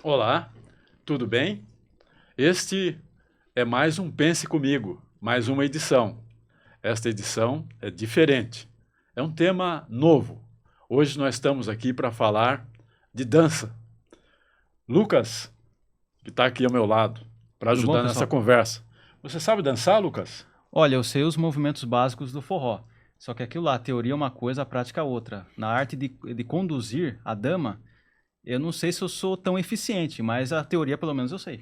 Olá, tudo bem? Este é mais um Pense Comigo, mais uma edição. Esta edição é diferente, é um tema novo. Hoje nós estamos aqui para falar de dança. Lucas, que está aqui ao meu lado, para Tudo bom, ajudar nessa pessoal? conversa. Você sabe dançar, Lucas? Olha, eu sei os movimentos básicos do forró. Só que aquilo lá, a teoria é uma coisa, a prática é outra. Na arte de conduzir a dama, eu não sei se eu sou tão eficiente, mas a teoria pelo menos eu sei.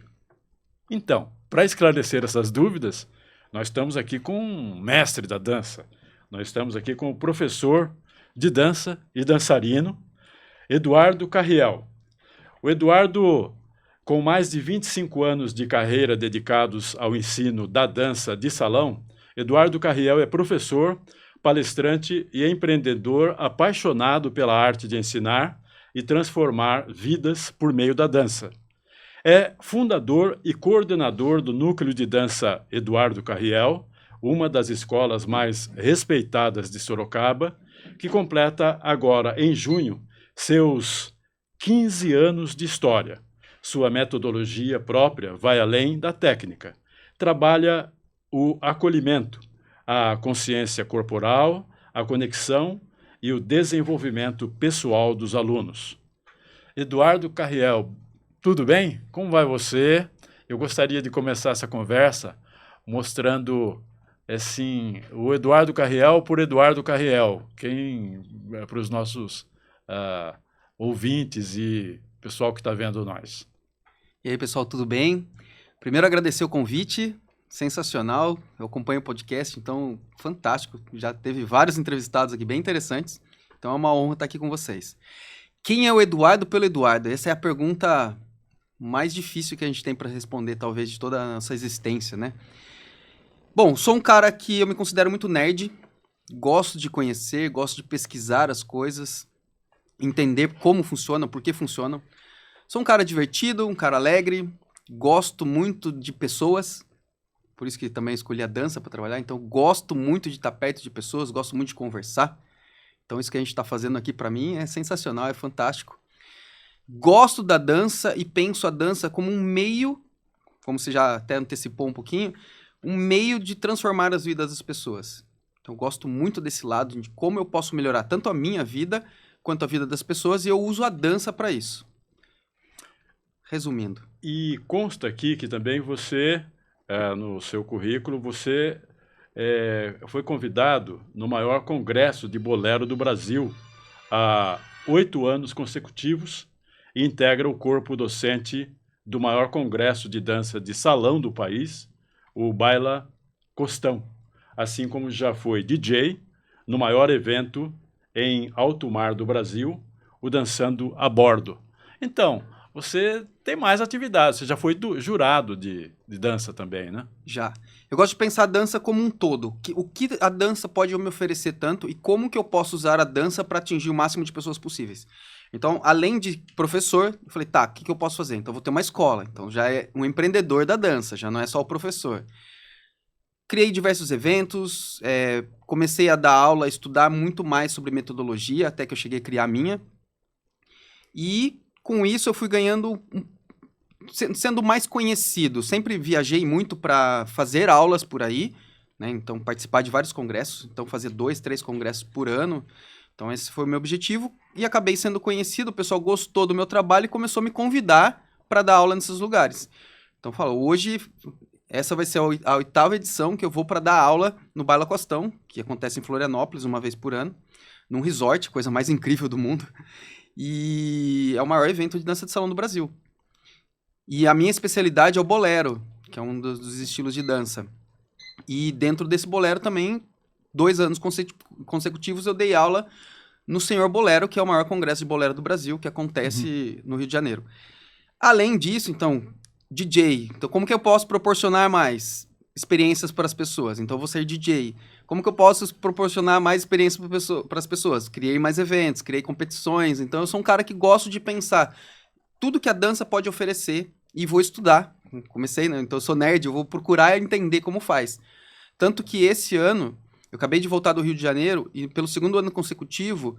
Então, para esclarecer essas dúvidas, nós estamos aqui com um mestre da dança. Nós estamos aqui com o professor de dança e dançarino, Eduardo Carriel. O Eduardo, com mais de 25 anos de carreira dedicados ao ensino da dança de salão, Eduardo Carriel é professor, palestrante e empreendedor apaixonado pela arte de ensinar e transformar vidas por meio da dança. É fundador e coordenador do Núcleo de Dança Eduardo Carriel, uma das escolas mais respeitadas de Sorocaba, que completa agora, em junho, seus 15 anos de história. Sua metodologia própria vai além da técnica. Trabalha o acolhimento, a consciência corporal, a conexão e o desenvolvimento pessoal dos alunos. Eduardo Carriel, tudo bem? Como vai você? Eu gostaria de começar essa conversa mostrando assim, o Eduardo Carriel por Eduardo Carriel, quem para os nossos ah, ouvintes e pessoal que está vendo nós. E aí, pessoal, tudo bem? Primeiro, agradecer o convite, sensacional. Eu acompanho o podcast, então, fantástico. Já teve vários entrevistados aqui bem interessantes, então é uma honra estar aqui com vocês. Quem é o Eduardo pelo Eduardo? Essa é a pergunta mais difícil que a gente tem para responder, talvez, de toda a nossa existência, né? Bom, sou um cara que eu me considero muito nerd, gosto de conhecer, gosto de pesquisar as coisas, entender como funcionam, por que funcionam. Sou um cara divertido, um cara alegre, gosto muito de pessoas, por isso que também escolhi a dança para trabalhar, então gosto muito de estar perto de pessoas, gosto muito de conversar. Então isso que a gente está fazendo aqui para mim é sensacional, é fantástico. Gosto da dança e penso a dança como um meio, como você já até antecipou um pouquinho, um meio de transformar as vidas das pessoas. Então gosto muito desse lado, de como eu posso melhorar tanto a minha vida quanto a vida das pessoas, e eu uso a dança para isso. Resumindo. E consta aqui que também você, no seu currículo, você foi convidado no maior congresso de bolero do Brasil há 8 anos consecutivos e integra o corpo docente do maior congresso de dança de salão do país, o Baila Costão, assim como já foi DJ no maior evento em alto mar do Brasil, o Dançando a Bordo. Então, você tem mais atividades, você já foi jurado de dança também, né? Já. Eu gosto de pensar a dança como um todo. O que a dança pode me oferecer tanto e como que eu posso usar a dança para atingir o máximo de pessoas possíveis. Então, além de professor, eu falei, tá, o que eu posso fazer? Então, eu vou ter uma escola. Então, já é um empreendedor da dança, já não é só o professor. Criei diversos eventos, comecei a dar aula, a estudar muito mais sobre metodologia, até que eu cheguei a criar a minha. E, com isso, eu fui ganhando sendo mais conhecido. Sempre viajei muito para fazer aulas por aí, né? Então, participar de vários congressos. Então, fazer 2, 3 congressos por ano. Então, esse foi o meu objetivo. E acabei sendo conhecido. O pessoal gostou do meu trabalho e começou a me convidar para dar aula nesses lugares. Então, falou, hoje, essa vai ser a 8ª edição que eu vou para dar aula no Baila Costão, que acontece em Florianópolis uma vez por ano, num resort, coisa mais incrível do mundo. E é o maior evento de dança de salão do Brasil. E a minha especialidade é o bolero, que é um dos estilos de dança. E dentro desse bolero também, 2 anos consecutivos, eu dei aula no Senhor Bolero, que é o maior congresso de bolero do Brasil, que acontece no Rio de Janeiro. Além disso, então, DJ. Então, como que eu posso proporcionar mais experiências para as pessoas? Então, eu vou ser DJ. Como que eu posso proporcionar mais experiências para as pessoas? Criei mais eventos, criei competições. Então, eu sou um cara que gosto de pensar tudo que a dança pode oferecer e vou estudar. Comecei, né? Então eu sou nerd, eu vou procurar entender como faz. Tanto que esse ano, eu acabei de voltar do Rio de Janeiro e pelo 2º ano consecutivo,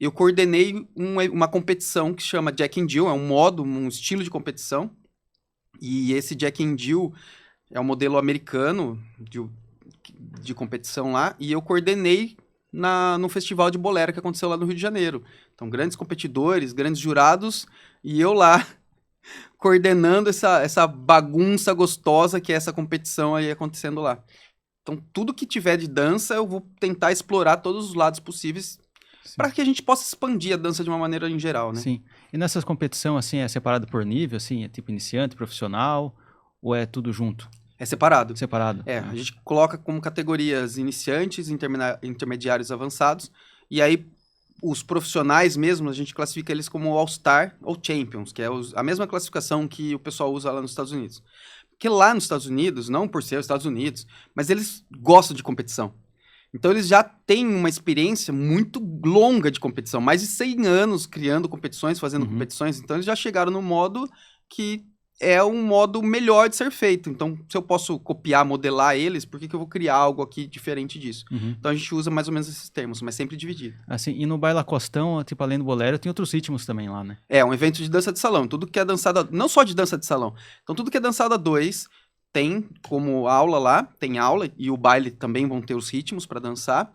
eu coordenei uma competição que chama Jack and Jill, é um modo, um estilo de competição. E esse Jack and Jill é um modelo americano de competição lá, e eu coordenei no festival de bolero que aconteceu lá no Rio de Janeiro. Então, grandes competidores, grandes jurados, e eu lá coordenando essa bagunça gostosa que é essa competição aí acontecendo lá. Então, tudo que tiver de dança, eu vou tentar explorar todos os lados possíveis para que a gente possa expandir a dança de uma maneira em geral, né? Sim. E nessas competições, assim, é separado por nível, assim, é tipo iniciante, profissional, ou é tudo junto? É separado. Separado. A gente coloca como categorias iniciantes, intermediários, avançados, e aí os profissionais mesmo, a gente classifica eles como All-Star ou Champions, que é a mesma classificação que o pessoal usa lá nos Estados Unidos. Porque lá nos Estados Unidos, não por ser os Estados Unidos, mas eles gostam de competição. Então eles já têm uma experiência muito longa de competição, mais de 100 anos criando competições, fazendo competições, então eles já chegaram no modo que é um modo melhor de ser feito. Então, se eu posso copiar, modelar eles, por que eu vou criar algo aqui diferente disso? Então, a gente usa mais ou menos esses termos, mas sempre dividido. Assim, e no Baila Costão, tipo, além do bolero, tem outros ritmos também lá, né? É, um evento de dança de salão. Tudo que é dançado, não só de dança de salão. Então, tudo que é dançado a dois, tem como aula lá, tem aula, e o baile também vão ter os ritmos para dançar.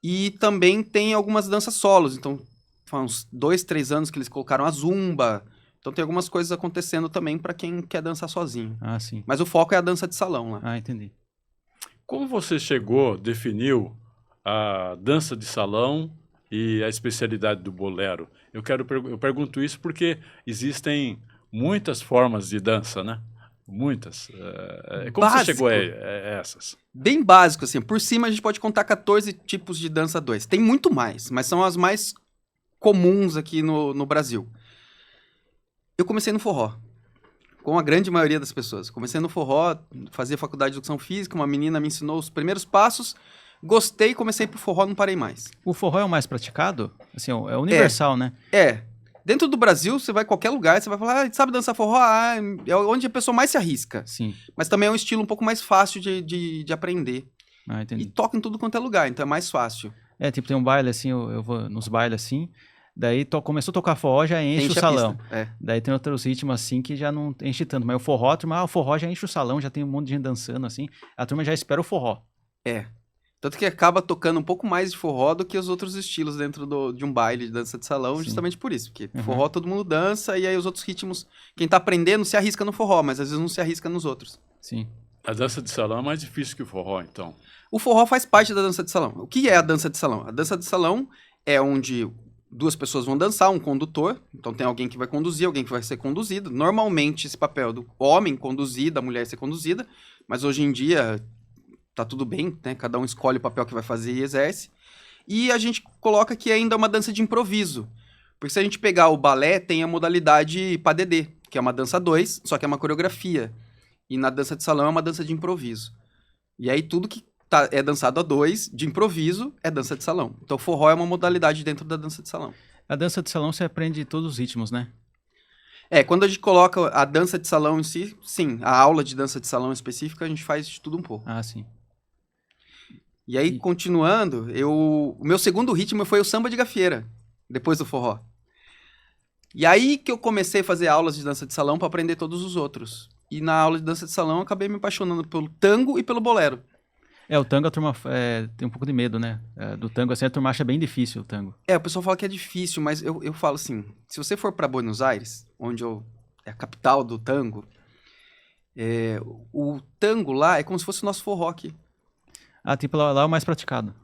E também tem algumas danças solos. Então, faz uns 2, 3 anos que eles colocaram a zumba. Então tem algumas coisas acontecendo também para quem quer dançar sozinho. Ah, sim. Mas o foco é a dança de salão lá. Ah, entendi. Como você definiu a dança de salão e a especialidade do bolero? Eu pergunto isso porque existem muitas formas de dança, né? Muitas. Como Básico. você chegou a essas? Bem básico, assim. Por cima a gente pode contar 14 tipos de dança a dois. Tem muito mais, mas são as mais comuns aqui no Brasil. Eu comecei no forró, com a grande maioria das pessoas. Comecei no forró, fazia faculdade de educação física, uma menina me ensinou os primeiros passos, gostei, comecei pro forró, não parei mais. O forró é o mais praticado? Assim, é universal, né? É. Dentro do Brasil, você vai a qualquer lugar, você vai falar, sabe dançar forró? É onde a pessoa mais se arrisca. Sim. Mas também é um estilo um pouco mais fácil de aprender. Ah, entendi. E toca em tudo quanto é lugar, então é mais fácil. É, tipo, tem um baile assim, eu vou nos bailes assim, daí começou a tocar forró, já enche o salão. Daí tem outros ritmos assim que já não enche tanto. Mas o forró, o forró já enche o salão, já tem um monte de gente dançando assim. A turma já espera o forró. É. Tanto que acaba tocando um pouco mais de forró do que os outros estilos dentro de um baile de dança de salão, Sim. justamente por isso. Porque forró todo mundo dança e aí os outros ritmos, quem tá aprendendo se arrisca no forró, mas às vezes não se arrisca nos outros. Sim. A dança de salão é mais difícil que o forró, então. O forró faz parte da dança de salão. O que é a dança de salão? A dança de salão é onde 2 pessoas vão dançar, um condutor, então tem alguém que vai conduzir, alguém que vai ser conduzido. Normalmente esse papel do homem conduzir, da mulher ser conduzida, mas hoje em dia tá tudo bem, né? Cada um escolhe o papel que vai fazer e exerce. E a gente coloca que ainda é uma dança de improviso. Porque se a gente pegar o balé, tem a modalidade padedê, que é uma dança a 2, só que é uma coreografia. E na dança de salão é uma dança de improviso. E aí tudo que é dançado a 2, de improviso, é dança de salão. Então, forró é uma modalidade dentro da dança de salão. A dança de salão você aprende todos os ritmos, né? Quando a gente coloca a dança de salão em si, sim, a aula de dança de salão específica, a gente faz de tudo um pouco. Ah, sim. E aí, continuando, o meu segundo ritmo foi o samba de gafieira, depois do forró. E aí que eu comecei a fazer aulas de dança de salão para aprender todos os outros. E na aula de dança de salão, eu acabei me apaixonando pelo tango e pelo bolero. O tango a turma tem um pouco de medo, né? Do tango, assim, a turma acha bem difícil o tango. O pessoal fala que é difícil, mas eu falo assim, se você for para Buenos Aires, onde é a capital do tango, o tango lá é como se fosse o nosso forró aqui. Ah, tipo, lá é o mais praticado.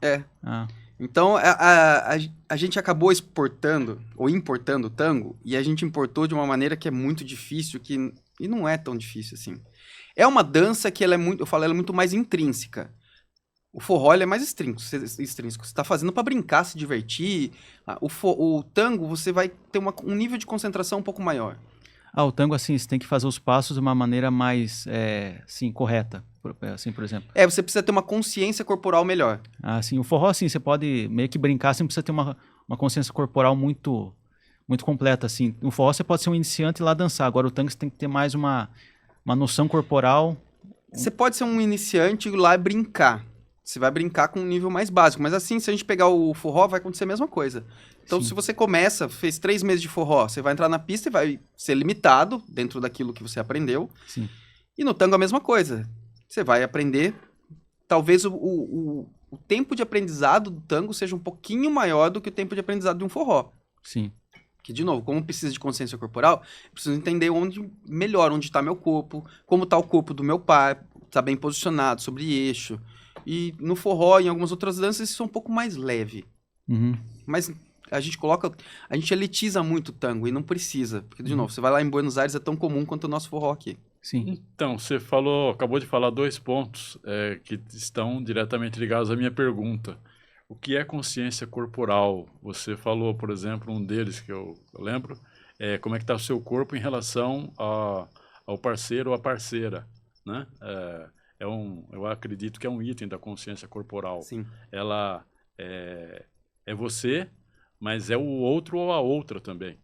Ah. Então, a gente acabou exportando, ou importando o tango, e a gente importou de uma maneira que é muito difícil, e não é tão difícil assim. É uma dança que ela é muito mais intrínseca. O forró ele é mais extrínseco. Você está fazendo para brincar, se divertir. O tango, você vai ter um nível de concentração um pouco maior. O tango, assim, você tem que fazer os passos de uma maneira mais, correta, assim, por exemplo. Você precisa ter uma consciência corporal melhor. Assim, o forró, assim, você pode meio que brincar, você não precisa ter uma consciência corporal muito, muito completa, assim. No forró você pode ser um iniciante e ir lá dançar. Agora o tango você tem que ter mais uma noção corporal. Você pode ser um iniciante e ir lá brincar. você vai brincar com um nível mais básico. Mas assim, se a gente pegar o forró, vai acontecer a mesma coisa. Então, Sim. se você começa, fez 3 meses de forró, você vai entrar na pista e vai ser limitado dentro daquilo que você aprendeu. Sim. E no tango a mesma coisa. Você vai aprender, talvez o tempo de aprendizado do tango seja um pouquinho maior do que o tempo de aprendizado de um forró. Sim. Que, de novo, como precisa de consciência corporal, eu preciso entender onde está meu corpo, como está o corpo do meu pai, está bem posicionado, sobre eixo. E no forró, em algumas outras danças, isso é um pouco mais leve. Uhum. Mas a gente elitiza muito o tango e não precisa. Porque, de novo, você vai lá em Buenos Aires, é tão comum quanto o nosso forró aqui. Sim. Então, você acabou de falar 2 pontos que estão diretamente ligados à minha pergunta. O que é consciência corporal? Você falou, por exemplo, um deles que eu lembro, como é que está o seu corpo em relação ao parceiro ou à parceira, né? Eu acredito que é um item da consciência corporal. Sim. Ela é você, mas é o outro ou a outra também.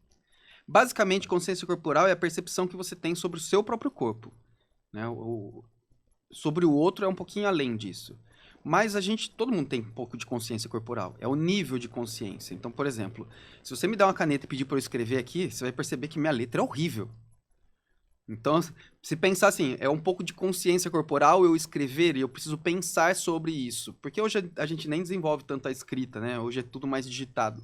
Basicamente, consciência corporal é a percepção que você tem sobre o seu próprio corpo. Né? Sobre o outro é um pouquinho além disso. Mas todo mundo tem um pouco de consciência corporal. É o nível de consciência. Então, por exemplo, se você me der uma caneta e pedir para eu escrever aqui, você vai perceber que minha letra é horrível. Então, se pensar assim, é um pouco de consciência corporal eu escrever e eu preciso pensar sobre isso. Porque hoje a gente nem desenvolve tanto a escrita, né? Hoje é tudo mais digitado.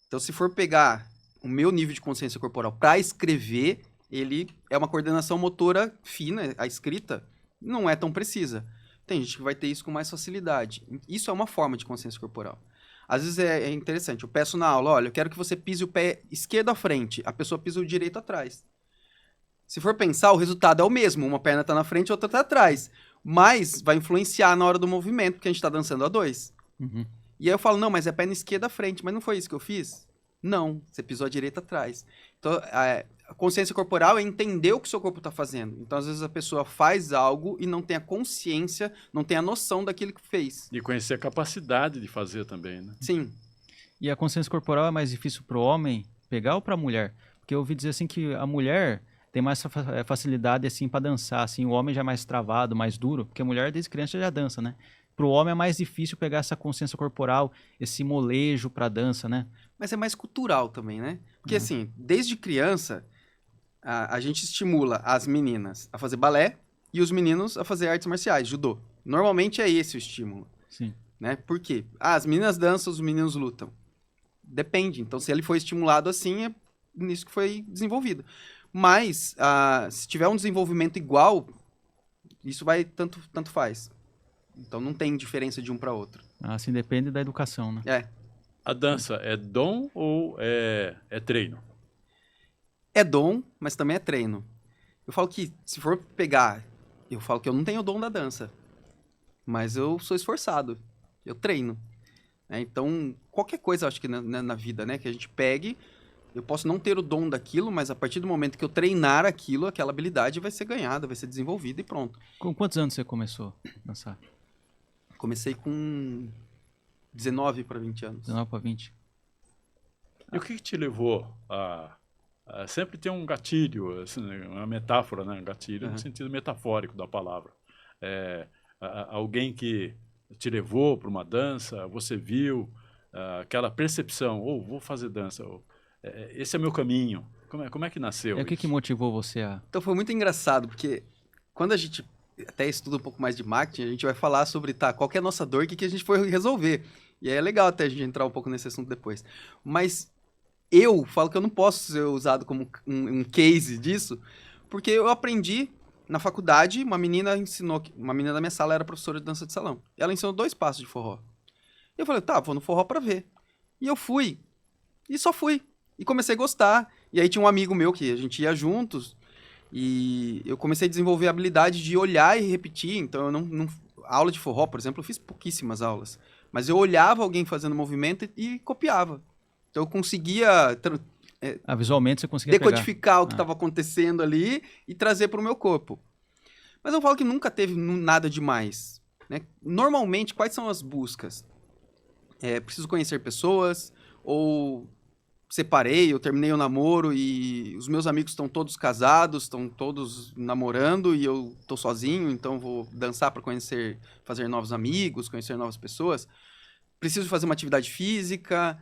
Então, se for pegar o meu nível de consciência corporal para escrever, ele é uma coordenação motora fina, a escrita não é tão precisa. Tem gente que vai ter isso com mais facilidade. Isso é uma forma de consciência corporal. Às vezes é interessante, eu peço na aula, olha, eu quero que você pise o pé esquerdo à frente, a pessoa pisa o direito atrás. Se for pensar, o resultado é o mesmo, uma perna está na frente e outra está atrás. Mas vai influenciar na hora do movimento, porque a gente está dançando a 2. Uhum. E aí eu falo, não, mas é perna esquerda à frente, mas não foi isso que eu fiz? Não, você pisou a direita atrás. Então, a consciência corporal é entender o que o seu corpo está fazendo. Então, às vezes, a pessoa faz algo e não tem a consciência, não tem a noção daquilo que fez. E conhecer a capacidade de fazer também, né? Sim. E a consciência corporal é mais difícil para o homem pegar ou para a mulher? Porque eu ouvi dizer assim que a mulher tem mais facilidade assim para dançar, assim, o homem já é mais travado, mais duro, porque a mulher desde criança já dança, né? Para o homem é mais difícil pegar essa consciência corporal, esse molejo para dança, né? Mas é mais cultural também, né? Porque, assim, desde criança, a gente estimula as meninas a fazer balé e os meninos a fazer artes marciais, judô. Normalmente é esse o estímulo. Sim. Né? Por quê? As meninas dançam, os meninos lutam. Depende. Então, se ele foi estimulado assim, é nisso que foi desenvolvido. Mas, se tiver um desenvolvimento igual, isso vai tanto faz. Então, não tem diferença de um para outro. Assim depende da educação, né? É. A dança é dom ou é treino? É dom, mas também é treino. Eu falo que, se for pegar, eu falo que eu não tenho o dom da dança. Mas eu sou esforçado. Eu treino. Então, qualquer coisa, eu acho que na vida, né? Que a gente pegue, eu posso não ter o dom daquilo, mas a partir do momento que eu treinar aquilo, aquela habilidade vai ser ganhada, vai ser desenvolvida e pronto. Com quantos anos você começou a dançar? Comecei com 19 para 20 anos. 19 para 20. E o que te levou a sempre ter um gatilho, assim, uma metáfora, né? Gatilho no sentido metafórico da palavra. Alguém que te levou para uma dança, você viu aquela percepção, vou fazer dança, esse é meu caminho. Como é que nasceu E o que isso? motivou você a... Então foi muito engraçado, porque quando a gente até estuda um pouco mais de marketing, a gente vai falar sobre qual que é a nossa dor, o que a gente foi resolver. E aí é legal até a gente entrar um pouco nesse assunto depois. Mas eu falo que eu não posso ser usado como um case disso, porque eu aprendi na faculdade, uma menina da minha sala era professora de dança de salão. E ela ensinou 2 passos de forró. E eu falei, vou no forró pra ver. E eu fui. E só fui. E comecei a gostar. E aí tinha um amigo meu que a gente ia juntos. E eu comecei a desenvolver a habilidade de olhar e repetir. Então, a aula de forró, por exemplo, eu fiz pouquíssimas aulas. Mas eu olhava alguém fazendo movimento e copiava. Então, eu conseguia visualmente você conseguia decodificar o que estava acontecendo ali e trazer para o meu corpo. Mas eu falo que nunca teve nada demais. Né? Normalmente, quais são as buscas? Preciso conhecer pessoas ou separei, eu terminei o namoro e os meus amigos estão todos casados, estão todos namorando e eu tô sozinho, então vou dançar para conhecer, fazer novos amigos, conhecer novas pessoas. Preciso fazer uma atividade física,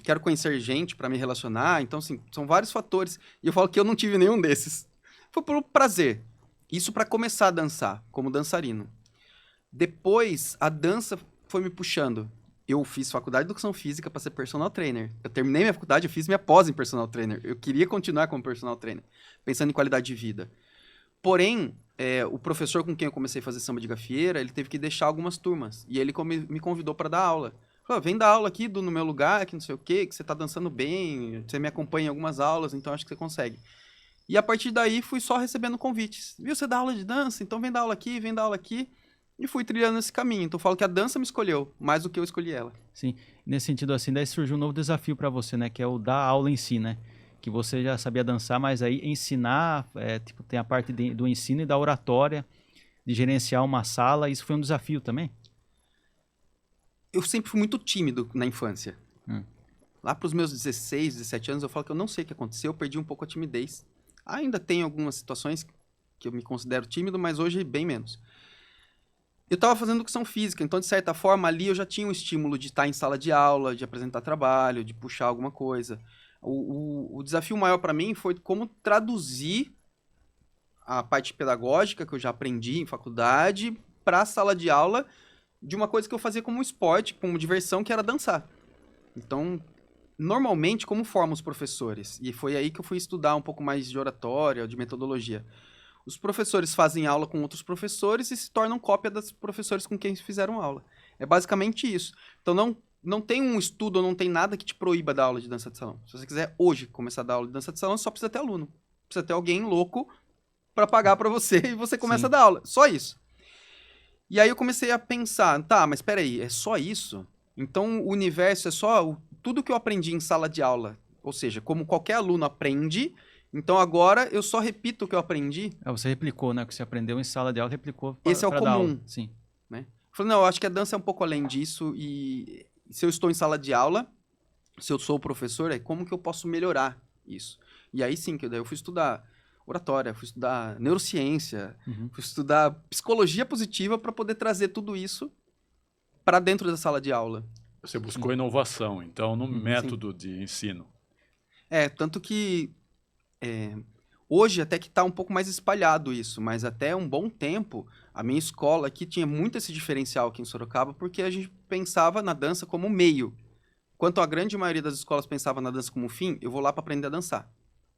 quero conhecer gente para me relacionar, então assim, são vários fatores. E eu falo que eu não tive nenhum desses. Foi por prazer. Isso para começar a dançar, como dançarino. Depois, a dança foi me puxando. Eu fiz faculdade de educação física para ser personal trainer. Eu terminei minha faculdade, eu fiz minha pós em personal trainer. Eu queria continuar como personal trainer, pensando em qualidade de vida. Porém, o professor com quem eu comecei a fazer samba de gafieira, ele teve que deixar algumas turmas. E ele me convidou para dar aula. Falou, vem dar aula aqui no meu lugar, que não sei o quê, que você tá dançando bem, você me acompanha em algumas aulas, então acho que você consegue. E a partir daí, fui só recebendo convites. Viu, você dá aula de dança? Então vem dar aula aqui, vem dar aula aqui. E fui trilhando esse caminho. Então eu falo que a dança me escolheu, mais do que eu escolhi ela. Sim, nesse sentido assim, daí surgiu um novo desafio para você, né? Que é o dar aula em si, né? Que você já sabia dançar, mas aí ensinar, tipo, tem a parte do ensino e da oratória, de gerenciar uma sala, isso foi um desafio também? Eu sempre fui muito tímido na infância. Lá para os meus 16, 17 anos, eu falo que eu não sei o que aconteceu, eu perdi um pouco a timidez. Ainda tem algumas situações que eu me considero tímido, mas hoje bem menos. Eu estava fazendo educação física, então de certa forma ali eu já tinha um estímulo de estar em sala de aula, de apresentar trabalho, de puxar alguma coisa. O desafio maior para mim foi como traduzir a parte pedagógica que eu já aprendi em faculdade para a sala de aula de uma coisa que eu fazia como esporte, como diversão, que era dançar. Então, normalmente, como formam os professores? E foi aí que eu fui estudar um pouco mais de oratória, de metodologia. Os professores fazem aula com outros professores e se tornam cópia dos professores com quem fizeram aula. É basicamente isso. Então, não tem um estudo, não tem nada que te proíba da aula de dança de salão. Se você quiser hoje começar a dar aula de dança de salão, só precisa ter aluno. Precisa ter alguém louco para pagar para você e você começa a dar aula. Só isso. E aí eu comecei a pensar, tá, mas peraí, é só isso? Então o universo é só tudo que eu aprendi em sala de aula. Ou seja, como qualquer aluno aprende, então agora eu só repito o que eu aprendi. Você replicou, né? O que você aprendeu em sala de aula, replicou Esse é o para dar aula. comum. Sim. Né? Eu falei, não, eu acho que a dança é um pouco além disso e se eu estou em sala de aula, se eu sou o professor, como que eu posso melhorar isso? E aí sim, que daí eu fui estudar oratória, fui estudar neurociência, fui estudar psicologia positiva para poder trazer tudo isso para dentro da sala de aula. Você buscou inovação, então, no método de ensino. Tanto que hoje até que está um pouco mais espalhado isso, mas até um bom tempo, a minha escola aqui tinha muito esse diferencial aqui em Sorocaba, porque a gente pensava na dança como meio. Enquanto a grande maioria das escolas pensava na dança como fim, eu vou lá para aprender a dançar.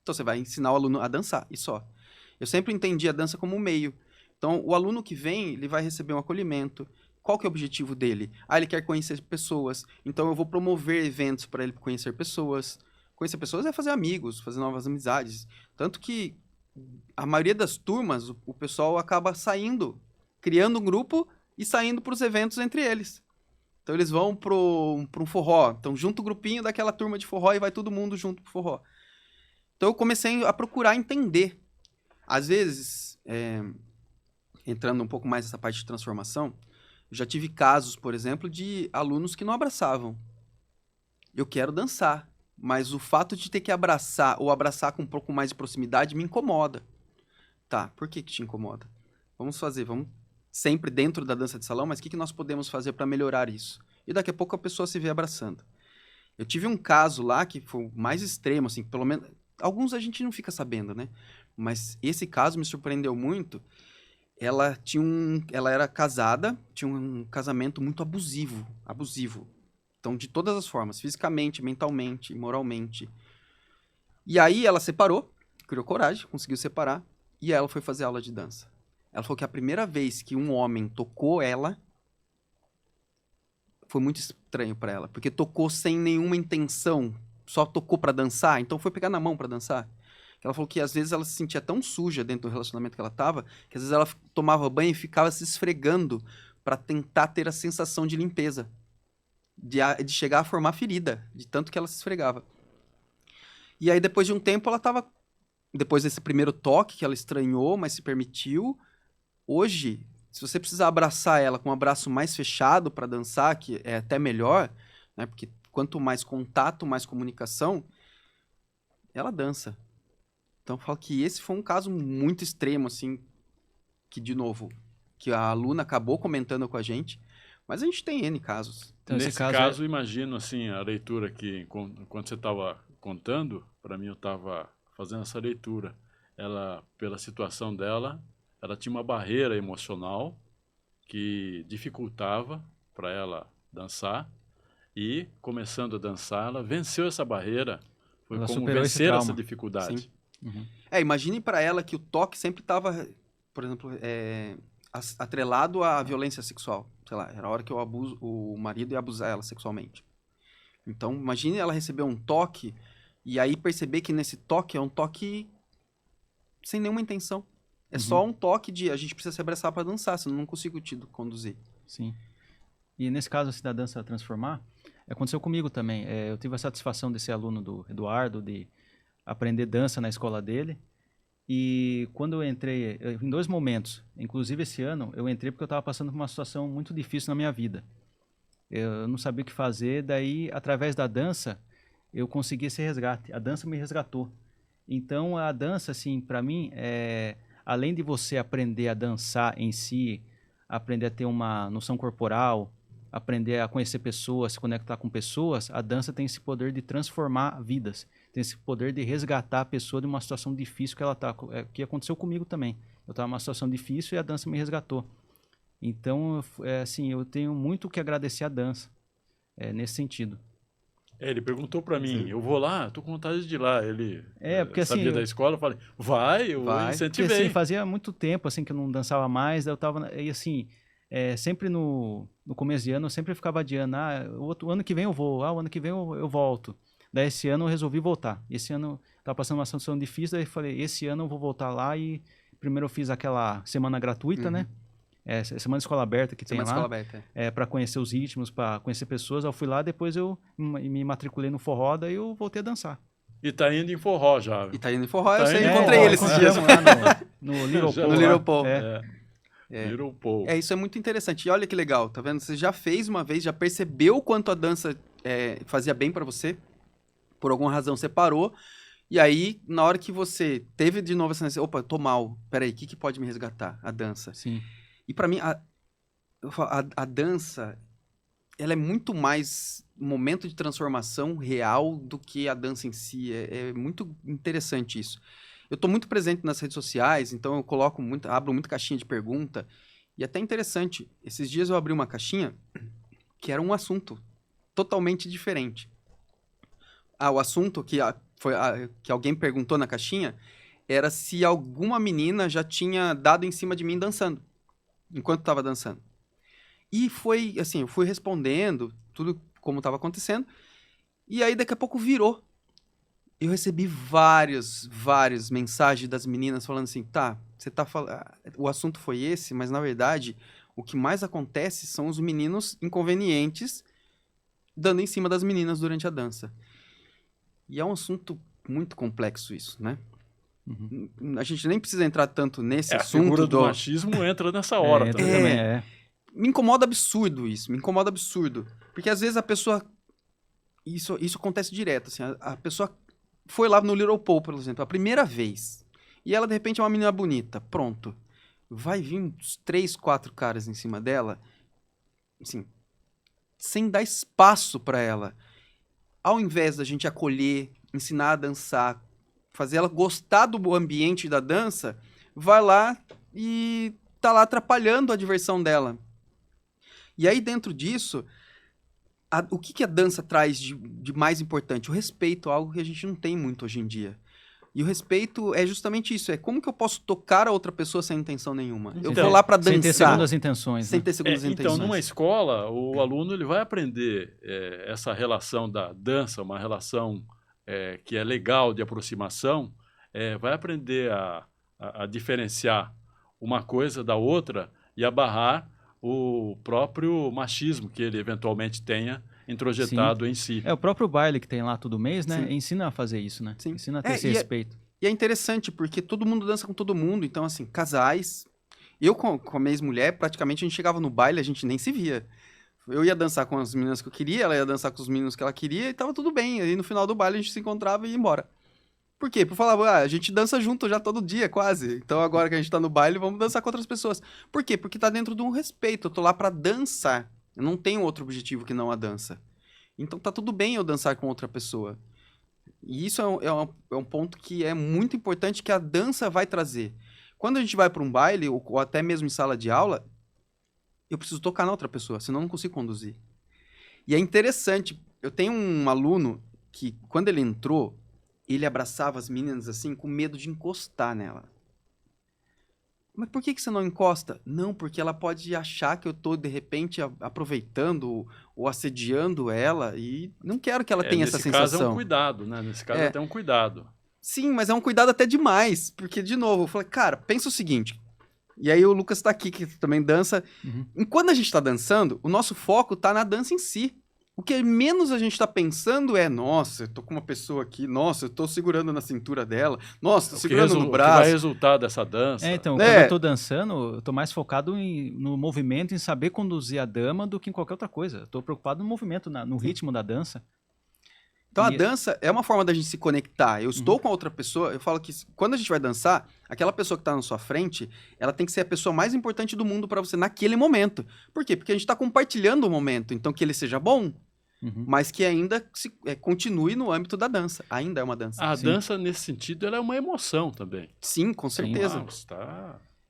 Então você vai ensinar o aluno a dançar, e só. Eu sempre entendi a dança como meio. Então o aluno que vem, ele vai receber um acolhimento. Qual que é o objetivo dele? Ele quer conhecer pessoas, então eu vou promover eventos para ele conhecer pessoas. Conhecer pessoas é fazer amigos, fazer novas amizades. Tanto que a maioria das turmas, o pessoal acaba saindo, criando um grupo e saindo para os eventos entre eles. Então eles vão para um forró, então junta o grupinho daquela turma de forró e vai todo mundo junto pro forró. Então eu comecei a procurar entender. Às vezes, entrando um pouco mais nessa parte de transformação, eu já tive casos, por exemplo, de alunos que não abraçavam. Eu quero dançar, mas o fato de ter que abraçar ou abraçar com um pouco mais de proximidade me incomoda. Tá, por que te incomoda? Vamos sempre dentro da dança de salão, mas o que nós podemos fazer para melhorar isso? E daqui a pouco a pessoa se vê abraçando. Eu tive um caso lá que foi o mais extremo, assim, pelo menos... Alguns a gente não fica sabendo, né? Mas esse caso me surpreendeu muito. Ela era casada, tinha um casamento muito abusivo. Então, de todas as formas, fisicamente, mentalmente, moralmente. E aí ela separou, criou coragem, conseguiu separar, e ela foi fazer aula de dança. Ela falou que a primeira vez que um homem tocou ela, foi muito estranho para ela, porque tocou sem nenhuma intenção, só tocou para dançar, então foi pegar na mão para dançar. Ela falou que às vezes ela se sentia tão suja dentro do relacionamento que ela tava, que às vezes ela tomava banho e ficava se esfregando para tentar ter a sensação de limpeza, de chegar a formar ferida, de tanto que ela se esfregava. E aí depois de um tempo ela tava, depois desse primeiro toque que ela estranhou, mas se permitiu, hoje, se você precisar abraçar ela com um abraço mais fechado para dançar, que é até melhor, né, porque quanto mais contato, mais comunicação, ela dança. Então, eu falo que esse foi um caso muito extremo, assim, que, de novo, que a aluna acabou comentando com a gente, mas a gente tem N casos. Então, esse Nesse caso caso, imagino assim, a leitura que, quando você estava contando, para mim eu estava fazendo essa leitura. Ela, pela situação dela, ela tinha uma barreira emocional que dificultava para ela dançar e, começando a dançar, ela venceu essa barreira. Foi Ela como superou esse vencer essa trauma. dificuldade. Sim. Uhum. Imagine para ela que o toque sempre estava, por exemplo, atrelado à violência sexual. Sei lá, era a hora que o marido ia abusar ela sexualmente. Então, imagine ela receber um toque e aí perceber que nesse toque é um toque sem nenhuma intenção. É só um toque de a gente precisa se abraçar para dançar, senão eu não consigo te conduzir. Sim. E nesse caso, assim, da dança transformar, aconteceu comigo também. Eu tive a satisfação desse aluno do Eduardo, de aprender dança na escola dele. E quando eu entrei, em 2 momentos, inclusive esse ano, eu entrei porque eu estava passando por uma situação muito difícil na minha vida. Eu não sabia o que fazer, daí, através da dança, eu consegui esse resgate. A dança me resgatou. Então, a dança, assim, para mim, além de você aprender a dançar em si, aprender a ter uma noção corporal, aprender a conhecer pessoas, se conectar com pessoas, a dança tem esse poder de transformar vidas. Tem esse poder de resgatar a pessoa de uma situação difícil que ela está. Que aconteceu comigo também. Eu estava numa situação difícil e a dança me resgatou. Então, assim, eu tenho muito que agradecer à dança, nesse sentido. Ele perguntou para mim, eu vou lá, tô com vontade de ir lá. Ele porque, sabia assim, da escola, eu falei, vai, eu Vai. incentivei. Porque, assim, fazia muito tempo assim, que eu não dançava mais, daí eu tava, e assim, sempre no começo de ano, eu sempre ficava adiando, o ano que vem eu vou, o ano que vem eu volto. Daí esse ano eu resolvi voltar. Esse ano eu tava passando uma situação difícil, daí eu falei, esse ano eu vou voltar lá e primeiro eu fiz aquela semana gratuita, né? Semana de escola aberta que Semana de tem lá. escola aberta. Para conhecer os ritmos, para conhecer pessoas. Eu fui lá, depois eu me matriculei no forró, daí eu voltei a dançar. E tá indo em forró já. E tá indo em forró, eu Tá sei, indo em encontrei forró. ele esses dias. Encontramos lá no Little Já Paul. No lá. Little Paul. Little Paul. Isso é muito interessante. E olha que legal, tá vendo? Você já fez uma vez, já percebeu o quanto a dança fazia bem pra você, por alguma razão você parou, e aí, na hora que você teve de novo essa necessidade, opa, eu tô mal, peraí, o que pode me resgatar? A dança. Sim. E pra mim, a dança, ela é muito mais um momento de transformação real do que a dança em si. É muito interessante isso. Eu tô muito presente nas redes sociais, então eu abro muita caixinha de pergunta, e até interessante, esses dias eu abri uma caixinha que era um assunto totalmente diferente. O assunto que alguém perguntou na caixinha era se alguma menina já tinha dado em cima de mim dançando, enquanto estava dançando. E foi assim, eu fui respondendo tudo como estava acontecendo, e aí daqui a pouco virou. Eu recebi várias mensagens das meninas falando assim, você tá falando, o assunto foi esse, mas na verdade o que mais acontece são os meninos inconvenientes dando em cima das meninas durante a dança. E é um assunto muito complexo isso, né? Uhum. A gente nem precisa entrar tanto nesse assunto. A figura do machismo entra nessa hora entra também. Me incomoda absurdo isso, me incomoda absurdo. Porque às vezes a pessoa... Isso acontece direto, assim, a pessoa foi lá no Little Paul, por exemplo, a primeira vez, e ela de repente é uma menina bonita, pronto. Vai vir uns 3, 4 caras em cima dela, assim, sem dar espaço pra ela. Ao invés da gente acolher, ensinar a dançar, fazer ela gostar do ambiente da dança, vai lá e tá lá atrapalhando a diversão dela. E aí, dentro disso, o que a dança traz de mais importante? O respeito, algo que a gente não tem muito hoje em dia. E o respeito é justamente isso, como que eu posso tocar a outra pessoa sem intenção nenhuma? Eu vou lá pra dançar. Sem ter segundas intenções. Sem ter segundas intenções. Então, numa escola, o aluno ele vai aprender essa relação da dança, uma relação que é legal de aproximação, vai aprender a diferenciar uma coisa da outra e a barrar o próprio machismo que ele eventualmente tenha introjetado em si. O próprio baile que tem lá todo mês, né? Sim. Ensina a fazer isso, né? Sim. Ensina a ter esse respeito. E é interessante, porque todo mundo dança com todo mundo. Então, assim, casais... Eu com a minha ex-mulher, praticamente, a gente chegava no baile, a gente nem se via. Eu ia dançar com as meninas que eu queria, ela ia dançar com os meninos que ela queria e tava tudo bem. Aí no final do baile a gente se encontrava e ia embora. Por quê? Porque eu falava, a gente dança junto já todo dia, quase. Então agora que a gente tá no baile, vamos dançar com outras pessoas. Por quê? Porque tá dentro de um respeito. Eu tô lá pra dançar. Eu não tenho outro objetivo que não a dança. Então tá tudo bem eu dançar com outra pessoa. E isso é um ponto que é muito importante que a dança vai trazer. Quando a gente vai pra um baile, ou até mesmo em sala de aula, eu preciso tocar na outra pessoa, senão eu não consigo conduzir. E é interessante, eu tenho um aluno que, quando ele entrou, ele abraçava as meninas assim, com medo de encostar nela. Mas por que você não encosta? Não, porque ela pode achar que eu tô, de repente, aproveitando ou assediando ela e não quero que ela tenha essa sensação. Nesse caso é um cuidado, né? Nesse caso até um cuidado. Sim, mas é um cuidado até demais, porque, de novo, eu falei, cara, pensa o seguinte, e aí o Lucas tá aqui, que também dança, Enquanto a gente tá dançando, o nosso foco tá na dança em si. O que menos a gente tá pensando é, nossa, eu tô com uma pessoa aqui, nossa, eu tô segurando na cintura dela, nossa, tô segurando no braço. O que vai resultar dessa dança. Então, quando eu tô dançando, eu tô mais focado no movimento, em saber conduzir a dama do que em qualquer outra coisa. Eu tô preocupado no movimento, no ritmo da dança. Então a dança é uma forma da gente se conectar. Eu estou com a outra pessoa, eu falo que quando a gente vai dançar, aquela pessoa que tá na sua frente, ela tem que ser a pessoa mais importante do mundo para você naquele momento. Por quê? Porque a gente tá compartilhando o momento, então que ele seja bom, mas que ainda continue no âmbito da dança. Ainda é uma dança. A dança, nesse sentido, ela é uma emoção também. Sim, com certeza.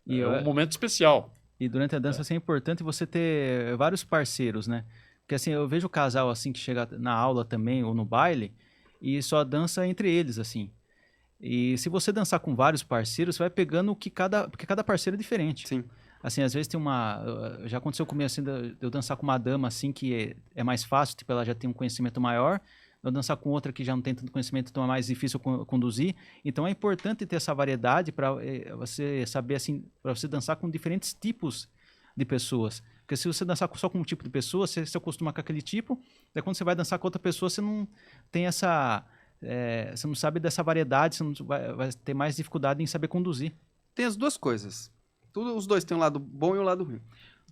É um momento especial. E durante a dança assim, é importante você ter vários parceiros, né? Porque assim, eu vejo o casal assim que chega na aula também ou no baile e só dança entre eles, assim. E se você dançar com vários parceiros, você vai pegando porque cada parceiro é diferente. Sim. Assim, às vezes tem já aconteceu comigo assim, de eu dançar com uma dama assim que é mais fácil, tipo, ela já tem um conhecimento maior, eu dançar com outra que já não tem tanto conhecimento, então é mais difícil conduzir. Então é importante ter essa variedade para você saber assim, para você dançar com diferentes tipos de pessoas. Porque se você dançar só com um tipo de pessoa, você se acostuma com aquele tipo, daí quando você vai dançar com outra pessoa, você não tem essa... você não sabe dessa variedade, você não vai ter mais dificuldade em saber conduzir. Tem as duas coisas. Os dois têm um lado bom e um lado ruim.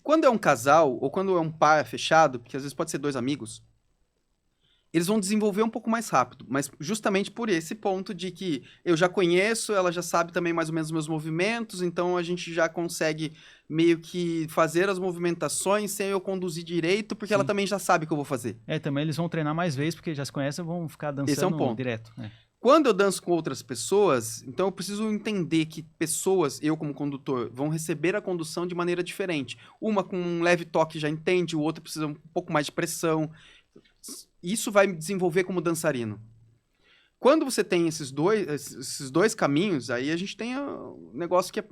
Quando é um casal, ou quando é um par fechado, porque às vezes pode ser dois amigos, eles vão desenvolver um pouco mais rápido, mas justamente por esse ponto de que eu já conheço, ela já sabe também mais ou menos os meus movimentos, então a gente já consegue meio que fazer as movimentações sem eu conduzir direito, porque ela também já sabe o que eu vou fazer. Também eles vão treinar mais vezes, porque já se conhecem, vão ficar dançando esse é um ponto. Direto. Quando eu danço com outras pessoas, então eu preciso entender que pessoas, eu como condutor, vão receber a condução de maneira diferente. Uma com um leve toque já entende, o outro precisa um pouco mais de pressão. Isso vai me desenvolver como dançarino. Quando você tem esses dois caminhos, aí a gente tem um negócio que é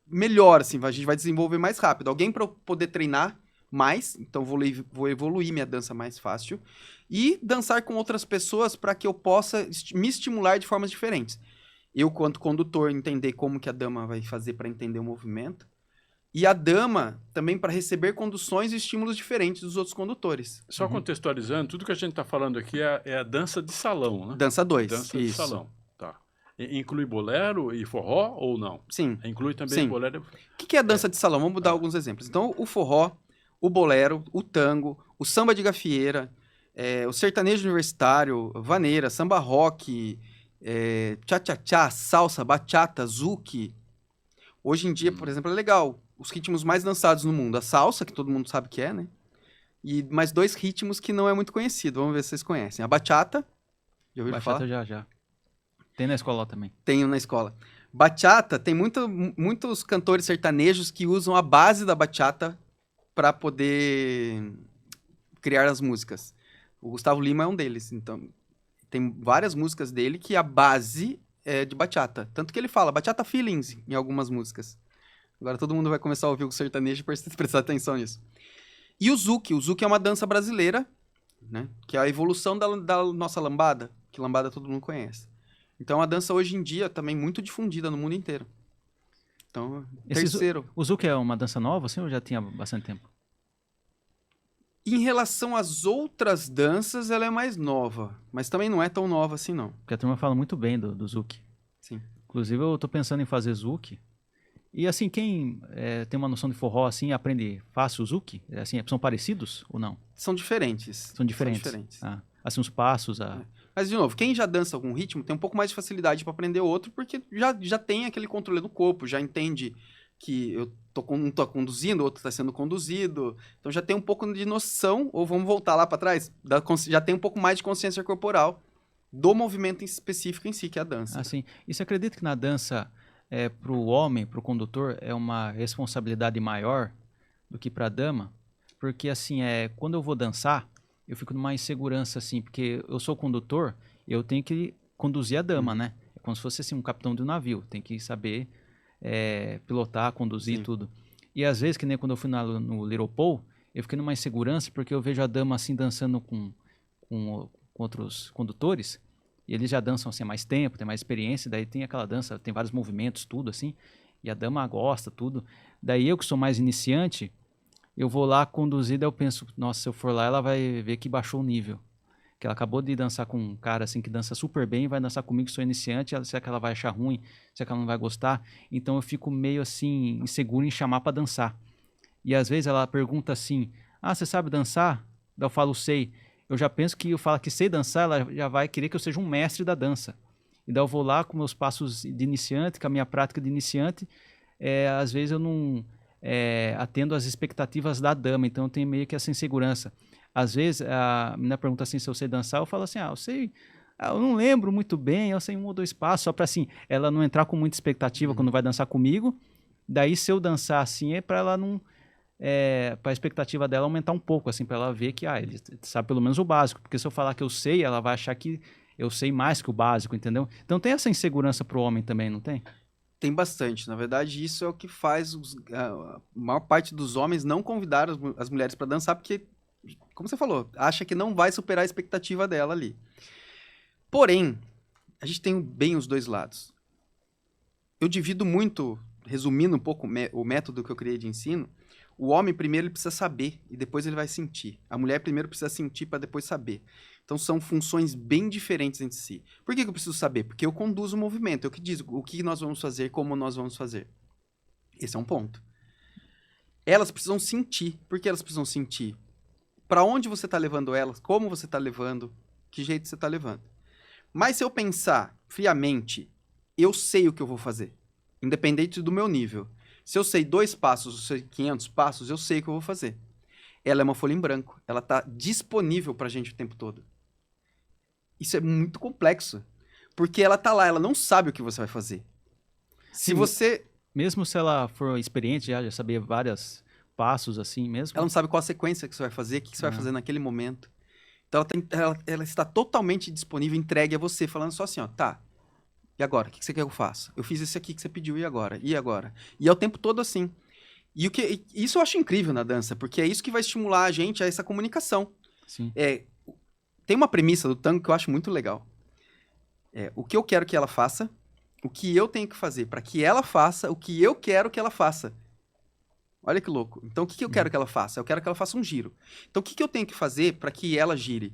melhor, assim, a gente vai desenvolver mais rápido. Alguém para poder treinar mais, então vou evoluir minha dança mais fácil, e dançar com outras pessoas para que eu possa me estimular de formas diferentes. Eu, quanto condutor, entender como que a dama vai fazer para entender o movimento, e a dama também para receber conduções e estímulos diferentes dos outros condutores. Só contextualizando, tudo que a gente está falando aqui é a dança de salão, né? Dança 2. Dança de salão, tá. Inclui bolero e forró ou não? Sim. Inclui também bolero e forró. O que é a dança de salão? Vamos dar alguns exemplos. Então, o forró, o bolero, o tango, o samba de gafieira, o sertanejo universitário, vaneira, samba rock, tchá-tchá-tchá, salsa, bachata, zouk. Hoje em dia, por exemplo, é legal. Os ritmos mais dançados no mundo. A salsa, que todo mundo sabe que é, né? E mais dois ritmos que não é muito conhecido. Vamos ver se vocês conhecem. A bachata. Já ouviram falar? Bachata já. Tem na escola também. Tenho na escola. Bachata, tem muitos cantores sertanejos que usam a base da bachata para poder criar as músicas. O Gustavo Lima é um deles. Então, tem várias músicas dele que a base é de bachata. Tanto que ele fala bachata feelings em algumas músicas. Agora todo mundo vai começar a ouvir o sertanejo e prestar atenção nisso. E o zouk. O zouk é uma dança brasileira, né? Que é a evolução da nossa lambada, que lambada todo mundo conhece. Então, a dança hoje em dia também muito difundida no mundo inteiro. Então, terceiro. O zouk é uma dança nova, assim, ou já tinha bastante tempo? Em relação às outras danças, ela é mais nova. Mas também não é tão nova assim, não. Porque a turma fala muito bem do zouk. Sim. Inclusive, eu tô pensando em fazer zouk. E assim, quem tem uma noção de forró, assim, aprende fácil o Zouk? Assim, são parecidos ou não? São diferentes. São diferentes. Ah, assim, os passos, Mas, de novo, quem já dança algum ritmo tem um pouco mais de facilidade para aprender outro, porque já tem aquele controle do corpo, já entende que eu não tô conduzindo, o outro está sendo conduzido. Então já tem um pouco de noção, ou vamos voltar lá para trás, já tem um pouco mais de consciência corporal do movimento em específico em si, que é a dança. Assim, e você acredita que na dança, para o homem, para o condutor, é uma responsabilidade maior do que para a dama? Porque, assim, quando eu vou dançar, eu fico numa insegurança, assim, porque eu sou condutor, eu tenho que conduzir a dama, né? É como se fosse, assim, um capitão de um navio, tem que saber pilotar, conduzir tudo. E às vezes, que nem quando eu fui no Little Paul, eu fiquei numa insegurança porque eu vejo a dama, assim, dançando com outros condutores, e eles já dançam assim há mais tempo, tem mais experiência, daí tem aquela dança, tem vários movimentos, tudo assim, e a dama gosta, tudo. Daí eu que sou mais iniciante, eu vou lá conduzir, daí eu penso, nossa, se eu for lá, ela vai ver que baixou o nível. Que ela acabou de dançar com um cara assim que dança super bem, vai dançar comigo que sou iniciante, será que ela vai achar ruim? Será que ela não vai gostar? Então eu fico meio assim, inseguro em chamar para dançar. E às vezes ela pergunta assim, você sabe dançar? Daí eu falo, sei. Eu já penso que eu falo que sei dançar, ela já vai querer que eu seja um mestre da dança. E daí eu vou lá com meus passos de iniciante, com a minha prática de iniciante. Às vezes eu não atendo às expectativas da dama, então eu tenho meio que essa insegurança. Às vezes a menina pergunta assim se eu sei dançar, eu falo assim, eu sei, eu não lembro muito bem, eu sei 1 ou 2 passos, só para assim, ela não entrar com muita expectativa quando vai dançar comigo. Daí se eu dançar assim, é para ela não... para a expectativa dela aumentar um pouco, assim, para ela ver que ele sabe pelo menos o básico, porque se eu falar que eu sei, ela vai achar que eu sei mais que o básico, entendeu? Então tem essa insegurança pro homem também, não tem? Tem bastante. Na verdade, isso é o que faz a maior parte dos homens não convidar as mulheres para dançar, porque, como você falou, acha que não vai superar a expectativa dela ali. Porém, a gente tem bem os dois lados. Eu divido muito, resumindo um pouco o método que eu criei de ensino. O homem primeiro ele precisa saber e depois ele vai sentir. A mulher primeiro precisa sentir para depois saber. Então são funções bem diferentes entre si. Por que eu preciso saber? Porque eu conduzo o movimento, eu que digo o que nós vamos fazer, como nós vamos fazer. Esse é um ponto. Elas precisam sentir. Por que elas precisam sentir? Para onde você está levando elas, como você está levando, que jeito você está levando. Mas se eu pensar friamente, eu sei o que eu vou fazer, independente do meu nível. Se eu sei 2 passos, eu sei 500 passos, eu sei o que eu vou fazer. Ela é uma folha em branco. Ela está disponível para a gente o tempo todo. Isso é muito complexo. Porque ela está lá, ela não sabe o que você vai fazer. Se Sim, você... Mesmo se ela for experiente, já saber vários passos assim mesmo. Ela não sabe qual a sequência que você vai fazer, o que você vai fazer naquele momento. Então ela está totalmente disponível, entregue a você, falando só assim, tá... E agora? O que você quer que eu faça? Eu fiz esse aqui que você pediu, e agora? E agora? E é o tempo todo assim. E isso eu acho incrível na dança, porque é isso que vai estimular a gente a essa comunicação. Sim. Tem uma premissa do tango que eu acho muito legal. O que eu quero que ela faça, o que eu tenho que fazer para que ela faça, o que eu quero que ela faça. Olha que louco. Então, o que eu quero que ela faça? Eu quero que ela faça um giro. Então, o que eu tenho que fazer para que ela gire?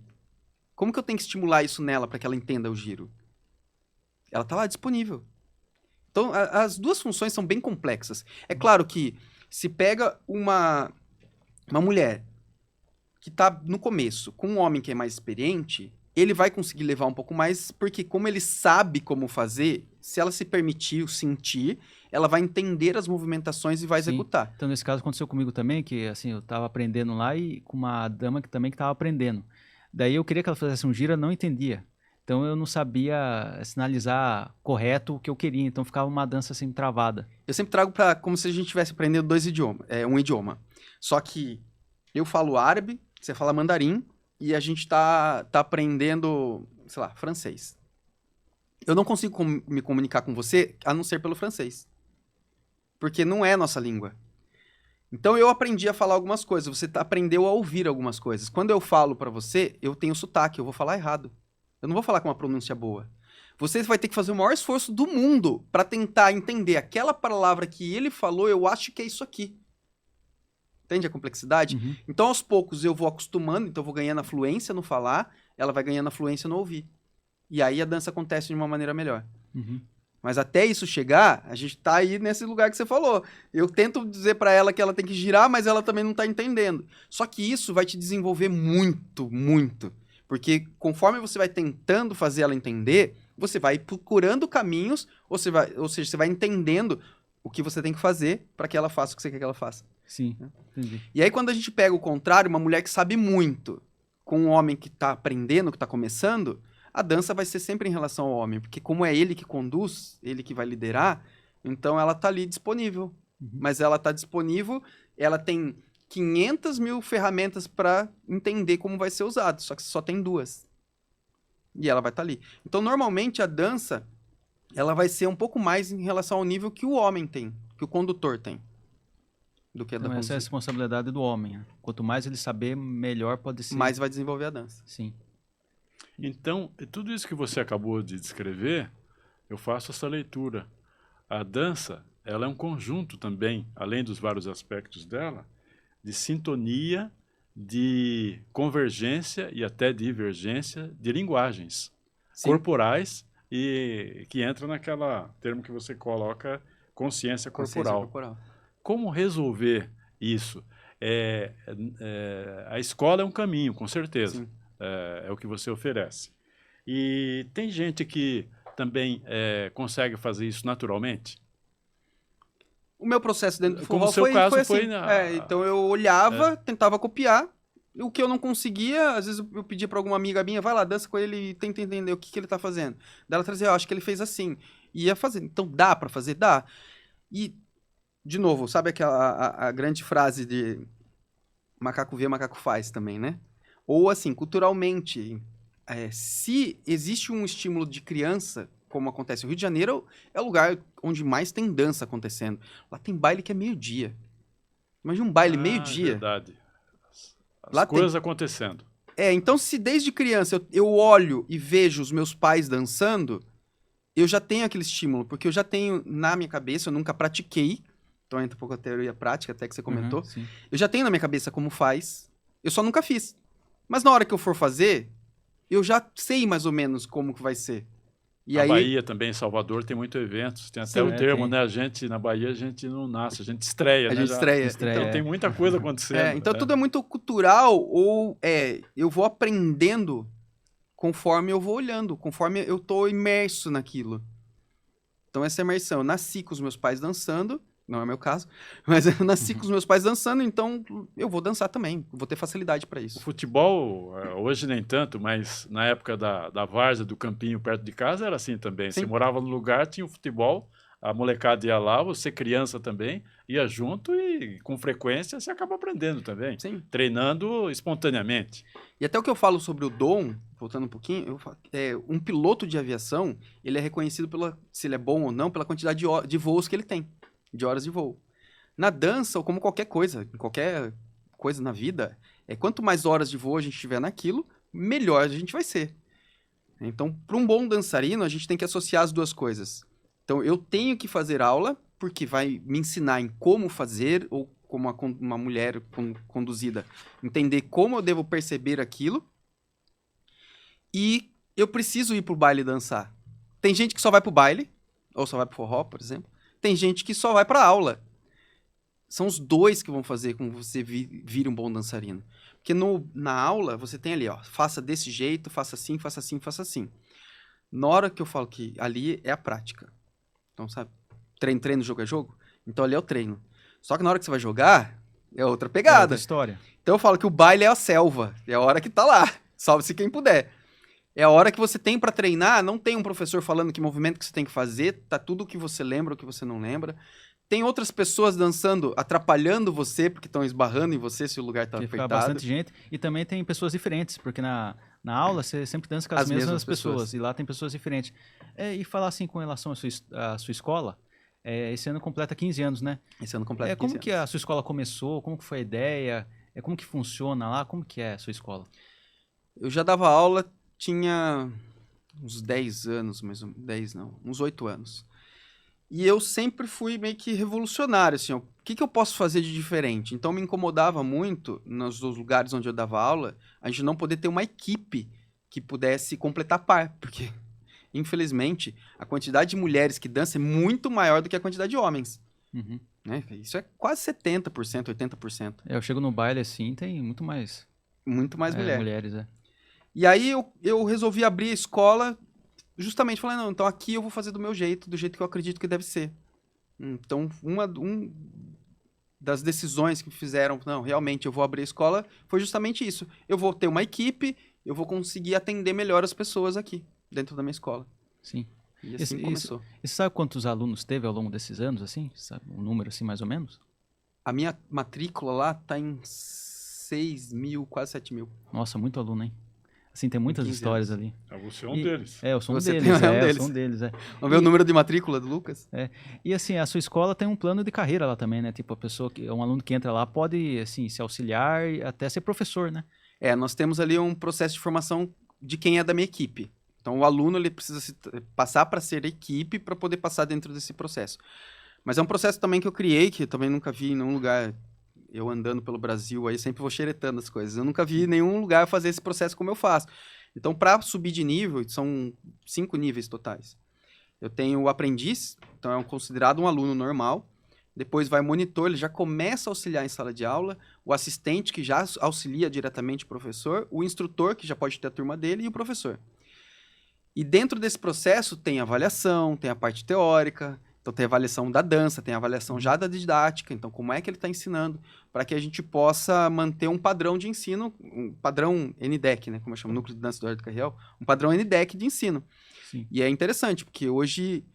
Como que eu tenho que estimular isso nela para que ela entenda o giro? Ela está lá disponível. Então, as duas funções são bem complexas. É claro que se pega uma mulher que está no começo com um homem que é mais experiente, ele vai conseguir levar um pouco mais, porque como ele sabe como fazer, se ela se permitir sentir, ela vai entender as movimentações e vai executar. Então, nesse caso, aconteceu comigo também, que assim, eu estava aprendendo lá e com uma dama que também estava aprendendo. Daí eu queria que ela fizesse um giro, eu não entendia. Então eu não sabia sinalizar correto o que eu queria, então ficava uma dança assim travada. Eu sempre trago para como se a gente estivesse aprendendo um idioma. Só que eu falo árabe, você fala mandarim e a gente tá aprendendo, sei lá, francês. Eu não consigo me comunicar com você a não ser pelo francês. Porque não é a nossa língua. Então eu aprendi a falar algumas coisas, você aprendeu a ouvir algumas coisas. Quando eu falo para você, eu tenho sotaque, eu vou falar errado. Eu não vou falar com uma pronúncia boa. Você vai ter que fazer o maior esforço do mundo para tentar entender aquela palavra que ele falou, eu acho que é isso aqui. Entende a complexidade? Uhum. Então, aos poucos, eu vou acostumando, então eu vou ganhando a fluência no falar, ela vai ganhando a fluência no ouvir. E aí a dança acontece de uma maneira melhor. Uhum. Mas até isso chegar, a gente tá aí nesse lugar que você falou. Eu tento dizer pra ela que ela tem que girar, mas ela também não tá entendendo. Só que isso vai te desenvolver muito, muito. Porque conforme você vai tentando fazer ela entender, você vai procurando caminhos, ou seja, você vai entendendo o que você tem que fazer pra que ela faça o que você quer que ela faça. Sim, entendi. E aí quando a gente pega o contrário, uma mulher que sabe muito, com um homem que tá aprendendo, que tá começando, a dança vai ser sempre em relação ao homem, porque como é ele que conduz, ele que vai liderar, então ela tá ali disponível. Mas ela tá disponível, ela tem 500 mil ferramentas para entender como vai ser usado, só que só tem 2. E ela vai estar ali. Então, normalmente, a dança, ela vai ser um pouco mais em relação ao nível que o homem tem, que o condutor tem, do que a da Então, essa é a conduzir. responsabilidade do homem. Né? Quanto mais ele saber, melhor pode ser. Mais vai desenvolver a dança. Sim. Então, tudo isso que você acabou de descrever, eu faço essa leitura. A dança, ela é um conjunto também, além dos vários aspectos dela, de sintonia, de convergência e até divergência de linguagens corporais e que entra naquela termo que você coloca, consciência corporal. Como resolver isso? A escola é um caminho, com certeza. Sim. É o que você oferece. E tem gente que também consegue fazer isso naturalmente? O meu processo dentro do Como forró o seu caso foi assim. foi na- Então eu olhava, tentava copiar. O que eu não conseguia, às vezes eu pedia pra alguma amiga minha, vai lá, dança com ele e tenta entender o que ele tá fazendo. Daí ela trazia, eu acho que ele fez assim. E ia fazendo. Então dá pra fazer? Dá. E, de novo, sabe aquela a grande frase de macaco vê, macaco faz também, né? Ou assim, culturalmente, se existe um estímulo de criança, como acontece no Rio de Janeiro, é o lugar onde mais tem dança acontecendo. Lá tem baile que é meio-dia. Imagina um baile meio-dia. Verdade. As Lá coisas acontecendo. Então se desde criança eu olho e vejo os meus pais dançando, eu já tenho aquele estímulo, porque eu já tenho na minha cabeça, eu nunca pratiquei, então entra um pouco a teoria prática, até que você comentou, Sim. eu já tenho na minha cabeça como faz, eu só nunca fiz. Mas na hora que eu for fazer, eu já sei mais ou menos como que vai ser. E A aí, Bahia também, Salvador, tem muitos eventos. Tem até Sim, o termo, tem. né? A gente, na Bahia, a gente não nasce, a gente estreia, a né? gente Já- estreia. estreia. Então tem muita coisa acontecendo. Então né? tudo é muito cultural, ou eu vou aprendendo conforme eu vou olhando, conforme eu tô imerso naquilo. Então essa imersão, eu nasci com os meus pais dançando, não é meu caso, mas eu nasci com os meus pais dançando, então eu vou dançar também, vou ter facilidade para O isso. futebol, hoje nem tanto, mas na época da várzea, do campinho perto de casa, era assim também. Sim. Você morava no lugar, tinha o futebol, a molecada ia lá, você criança também, ia junto e com frequência você acaba aprendendo também. Sim. Treinando espontaneamente. E até o que eu falo sobre o dom, voltando um pouquinho, um piloto de aviação, ele é reconhecido se ele é bom ou não, pela quantidade de voos que ele tem, de horas de voo. Na dança, ou como qualquer coisa na vida, quanto mais horas de voo a gente tiver naquilo, melhor a gente vai ser. Então, para um bom dançarino, a gente tem que associar as duas coisas. Então, eu tenho que fazer aula, porque vai me ensinar em como fazer, ou como uma mulher conduzida, entender como eu devo perceber aquilo. E eu preciso ir pro baile dançar. Tem gente que só vai pro baile, ou só vai pro forró, por exemplo. Tem gente que só vai pra aula. São os dois que vão fazer com que você vire um bom dançarino. Porque na aula, você tem ali, ó, faça desse jeito, faça assim, faça assim, faça assim. Na hora que eu falo que ali é a prática. Então, sabe? Treino, jogo é jogo. Então ali é o treino. Só que na hora que você vai jogar, é outra É pegada. outra história. Então eu falo que o baile é a selva. É a hora que tá lá. Salve-se quem puder. É a hora que você tem pra treinar. Não tem um professor falando que movimento que você tem que fazer. Tá tudo o que você lembra, o que você não lembra. Tem outras pessoas dançando, atrapalhando você, porque estão esbarrando em você se o lugar tá Porque fica apertado. bastante gente. E também tem pessoas diferentes, porque na aula você sempre dança com as mesmas pessoas. E lá tem pessoas diferentes. E falar assim com relação à sua escola, esse ano completa 15 anos, né? Esse ano completo 15 Como anos. que a sua escola começou? Como que foi a ideia? Como que funciona lá? Como que é a sua escola? Eu já dava aula, tinha uns 10 anos, mais ou menos, 10 não, uns 8 anos. E eu sempre fui meio que revolucionário, assim, ó, o que eu posso fazer de diferente? Então me incomodava muito, nos lugares onde eu dava aula, a gente não poder ter uma equipe que pudesse completar par, porque infelizmente, a quantidade de mulheres que dançam é muito maior do que a quantidade de homens. Uhum. Né? Isso é quase 70%, 80%. Eu chego no baile assim, tem muito mais, Muito mais mulher. mulheres, é. E aí eu resolvi abrir a escola justamente falando, não, então aqui eu vou fazer do meu jeito, do jeito que eu acredito que deve ser. Então, das decisões que fizeram, não, realmente eu vou abrir a escola, foi justamente isso. Eu vou ter uma equipe, eu vou conseguir atender melhor as pessoas aqui, dentro da minha escola. Sim. E assim começou. E você sabe quantos alunos teve ao longo desses anos, assim? Sabe um número assim, mais ou menos? A minha matrícula lá tá em 6 mil, quase 7 mil. Nossa, muito aluno, hein? Assim, tem muitas 15 histórias anos. ali. Você é um deles. É, eu sou um Você deles, tem- é um eu deles. sou um deles, é. Vamos ver o número de matrícula do Lucas? E assim, a sua escola tem um plano de carreira lá também, né? Tipo, a pessoa um aluno que entra lá pode, assim, se auxiliar e até ser professor, né? Nós temos ali um processo de formação de quem é da minha equipe. Então, o aluno ele precisa passar para ser equipe para poder passar dentro desse processo. Mas é um processo também que eu criei, que eu também nunca vi em nenhum lugar. Eu andando pelo Brasil, aí sempre vou xeretando as coisas. Eu nunca vi em nenhum lugar fazer esse processo como eu faço. Então, para subir de nível, são 5 níveis totais. Eu tenho o aprendiz, então é considerado um aluno normal. Depois vai o monitor, ele já começa a auxiliar em sala de aula. O assistente, que já auxilia diretamente o professor. O instrutor, que já pode ter a turma dele. E o professor. E dentro desse processo tem avaliação, tem a parte teórica. Então tem a avaliação da dança, tem a avaliação já da didática. Então como é que ele está ensinando, para que a gente possa manter um padrão de ensino, um padrão NDEC, né, como eu chamo, Núcleo de Dança do Eduardo Carriel, um padrão NDEC de ensino. Sim. E é interessante, porque hoje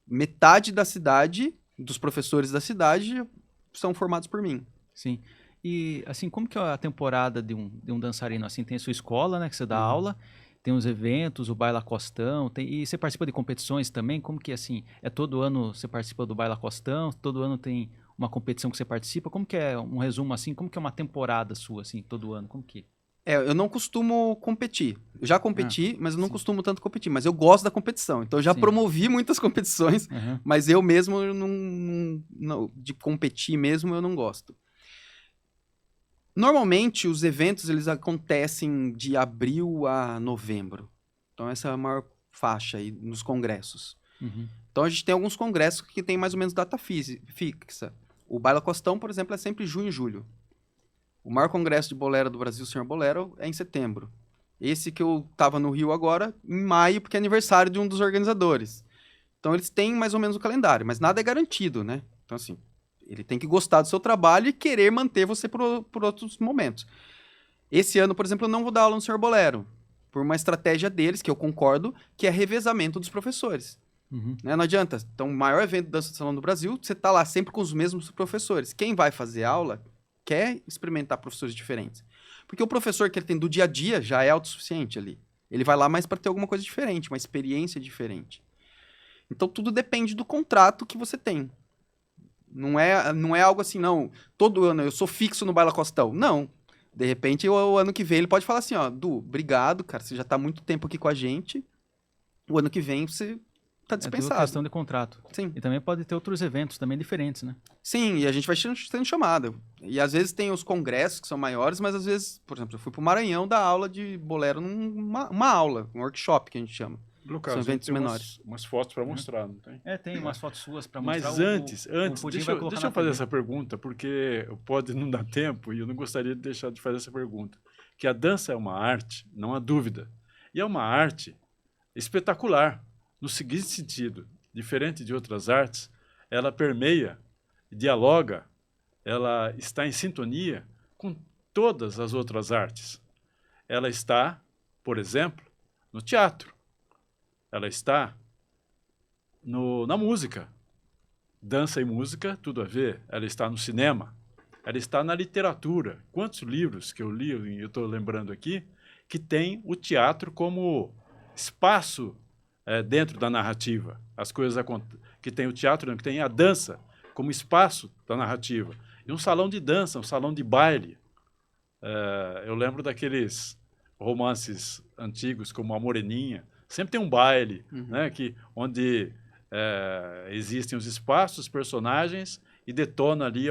metade da cidade, dos professores da cidade, são formados por mim. Sim. E, assim, como que é a temporada de um dançarino? Assim, tem a sua escola, né, que você dá aula, tem os eventos, o Baila Costão, e você participa de competições também? Como que, assim, todo ano você participa do Baila Costão? Todo ano tem uma competição que você participa? Como que é um resumo, assim? Como que é uma temporada sua, assim, todo ano? Como que... Eu não costumo competir. Eu já competi, mas eu não costumo tanto competir. Mas eu gosto da competição. Então, eu já promovi muitas competições, mas eu mesmo, de competir mesmo, eu não gosto. Normalmente, os eventos, eles acontecem de abril a novembro. Então, essa é a maior faixa aí nos congressos. Então, a gente tem alguns congressos que tem mais ou menos data fixa. O Baila Costão, por exemplo, é sempre junho e julho. O maior congresso de bolero do Brasil, o Senhor Bolero, é em setembro. Esse que eu tava no Rio agora, em maio, porque é aniversário de um dos organizadores. Então, eles têm mais ou menos o calendário, mas nada é garantido, né? Então, assim, ele tem que gostar do seu trabalho e querer manter você por outros momentos. Esse ano, por exemplo, eu não vou dar aula no Senhor Bolero, por uma estratégia deles, que eu concordo, que é revezamento dos professores. Né? Não adianta. Então, o maior evento de dança de salão do Brasil, você tá lá sempre com os mesmos professores. Quem vai fazer aula quer experimentar professores diferentes. Porque o professor que ele tem do dia a dia já é autossuficiente ali. Ele vai lá mais para ter alguma coisa diferente, uma experiência diferente. Então, tudo depende do contrato que você tem. Não é algo assim, não, todo ano eu sou fixo no Baila Costão. Não. De repente, o ano que vem, ele pode falar assim, ó, Du, obrigado, cara, você já tá há muito tempo aqui com a gente. O ano que vem, você tá dispensado. É questão de contrato. Sim. E também pode ter outros eventos também diferentes, né? Sim, e a gente vai sendo chamado. E às vezes tem os congressos que são maiores, mas às vezes, por exemplo, eu fui pro Maranhão dar aula de bolero uma aula, um workshop que a gente chama. Lucas, São eventos tem menores. umas fotos para mostrar, não tem? Tem umas fotos suas para Mas mostrar. antes, Pudim deixa vai colocar eu na fazer TV. essa pergunta, porque pode não dar tempo e eu não gostaria de deixar de fazer essa pergunta. Que a dança é uma arte, não há dúvida. E é uma arte espetacular, no seguinte sentido, diferente de outras artes, ela permeia, dialoga, ela está em sintonia com todas as outras artes. Ela está, por exemplo, no teatro. Ela está na música. Dança e música, tudo a ver. Ela está no cinema. Ela está na literatura. Quantos livros que eu li, eu estou lembrando aqui, que tem o teatro como espaço dentro da narrativa. As coisas que tem o teatro, que tem a dança como espaço da narrativa. E um salão de dança, um salão de baile. Eu lembro daqueles romances antigos, como A Moreninha. Sempre tem um baile, né, onde existem os espaços, os personagens, e detona ali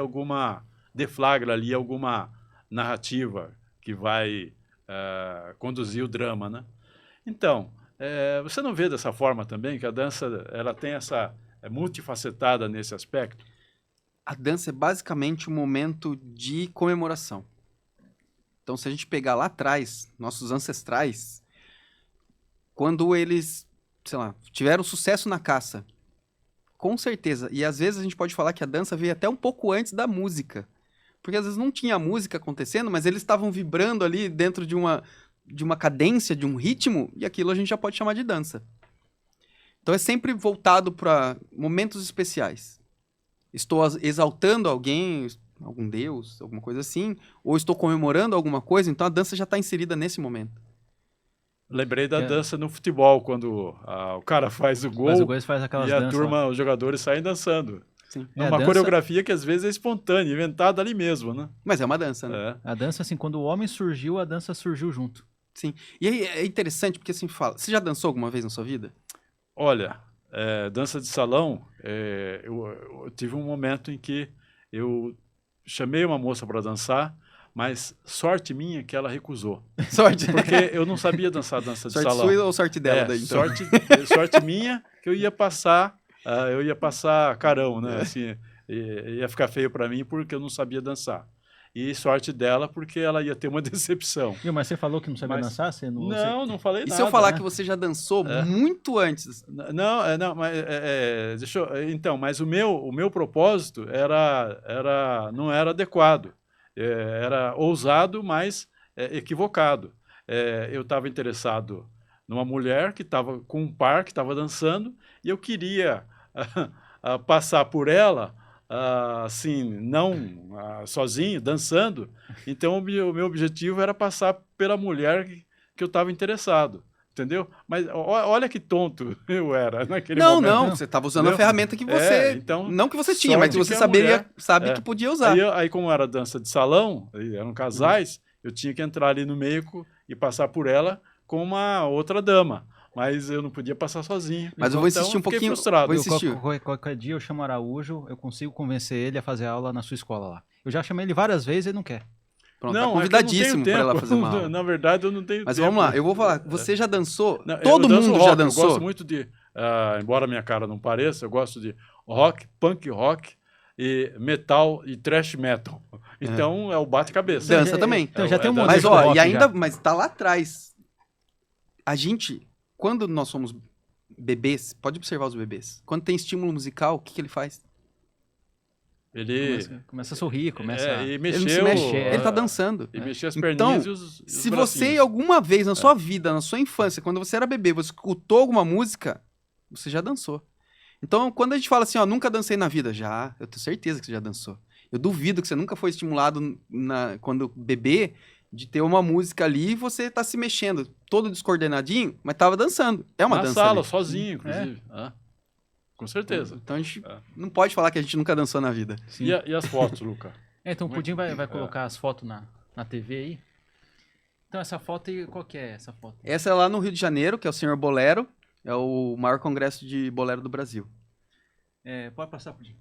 deflagra ali alguma narrativa que vai conduzir o drama, né? Então, Você não vê dessa forma também, que a dança ela tem essa multifacetada nesse aspecto? A dança é basicamente um momento de comemoração. Então, se a gente pegar lá atrás, nossos ancestrais, quando eles, sei lá, tiveram sucesso na caça, com certeza, e às vezes a gente pode falar que a dança veio até um pouco antes da música. Porque às vezes não tinha música acontecendo, mas eles estavam vibrando ali dentro de uma cadência, de um ritmo, e aquilo a gente já pode chamar de dança. Então é sempre voltado para momentos especiais. Estou exaltando alguém, algum deus, alguma coisa assim, ou estou comemorando alguma coisa, então a dança já está inserida nesse momento. Lembrei da dança no futebol, quando o cara faz o gol, faz aquelas e a danças turma, lá. os jogadores saem dançando. Sim. É, a Uma dança- coreografia que às vezes é espontânea, inventada ali mesmo, né? Mas é uma dança, né? É. A dança, assim, quando o homem surgiu, a dança surgiu junto. Sim. E aí é interessante porque assim fala. Você já dançou alguma vez na sua vida? Olha, dança de salão, eu tive um momento em que eu chamei uma moça para dançar, mas sorte minha que ela recusou. Sorte. Porque eu não sabia dançar dança de Sorte salão. sua ou sorte dela daí, então? Sorte minha que eu ia passar carão, né? Assim, ia ficar feio para mim porque eu não sabia dançar. E sorte dela porque ela ia ter uma decepção. Viu, mas você falou que não sabia Mas- dançar? Você não, Não falei E nada. se eu falar né? que você já dançou É. muito antes? Não, mas então, mas o meu propósito não era adequado, era ousado, mas equivocado. Eu estava interessado numa mulher que estava com um par que estava dançando e eu queria passar por ela assim, não sozinho, dançando. Então o meu objetivo era passar pela mulher que eu estava interessado. Entendeu? Mas olha que tonto eu era naquele Não, momento. não. Você estava usando a Entendeu? ferramenta que você... Então, não que você tinha, sorte mas que você que a mulher- sabe é. que podia usar. Aí, como era dança de salão, aí eram casais, eu tinha que entrar ali no meio e passar por ela com uma outra dama. Mas eu não podia passar sozinho. Mas eu vou Então, insistir um fiquei pouquinho- frustrado. vou insistir. Qualquer dia eu chamo o Araújo, eu consigo convencer ele a fazer aula na sua escola lá. Eu já chamei ele várias vezes e ele não quer. Pronto, Não, tá é que eu não convidadíssimo tenho para ela tempo. fazer uma aula. Na verdade, eu não tenho Mas tempo. vamos lá, eu vou falar. Você já dançou? Não, Todo eu danço mundo rock, já dançou? Eu gosto muito de, embora minha cara não pareça, eu gosto de rock, punk rock, e metal e thrash metal. Então é o bate-cabeça. Dança também. Então já tem um dança. modelo Mas ó, rock e ainda, já. mas tá lá atrás. A gente, quando nós somos bebês, pode observar os bebês. Quando tem estímulo musical, o que ele faz? Ele Começa a sorrir, começa a... e Ele não se mexeu, mexe, ele tá dançando. E mexeu as Então, perninhas e os Se bracinhos. você, alguma vez na sua vida, na sua infância, quando você era bebê, você escutou alguma música, você já dançou. Então, quando a gente fala assim, ó, nunca dancei na vida, já, eu tenho certeza que você já dançou. Eu duvido que você nunca foi estimulado quando bebê de ter uma música ali e você tá se mexendo, todo descoordenadinho, mas tava dançando. É uma Na dança sala, ali. sozinho, inclusive. Com certeza. Então a gente não pode falar que a gente nunca dançou na vida. Sim. E as fotos, Luca? Então o Pudim vai colocar as fotos na TV aí. Então essa foto aí, qual que é essa foto? Essa é lá no Rio de Janeiro, que é o Senhor Bolero, é o maior congresso de bolero do Brasil. Pode passar, Pudim.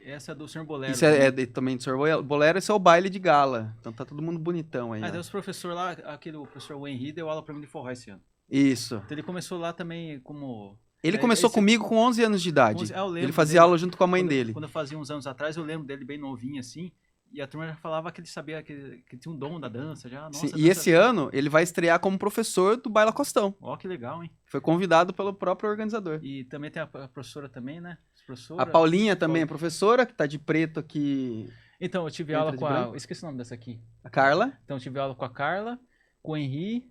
Essa é do Sr. Bolero. Isso também do Senhor Bolero, esse é o baile de gala. Então tá todo mundo bonitão aí. Ah, ó. tem os professores lá, o professor Henry deu aula pra mim de forró esse ano. Isso. Então ele começou lá também como... Ele começou comigo com 11 anos de idade. Eu lembro Ele fazia dele. aula junto com a mãe dele. Quando eu fazia uns anos atrás, eu lembro dele bem novinho assim. E a turma já falava que ele sabia que tinha um dom da dança já. Nossa, Sim, e esse ano ele vai estrear como professor do Baila Costão. Ó, que legal, hein? Foi convidado pelo próprio organizador. E também tem a professora também, né? A Paulinha também é professora, que tá de preto aqui. Então, eu tive Entra aula de com branco. esqueci o nome dessa aqui. A Carla. Então, eu tive aula com a Carla, com o Henry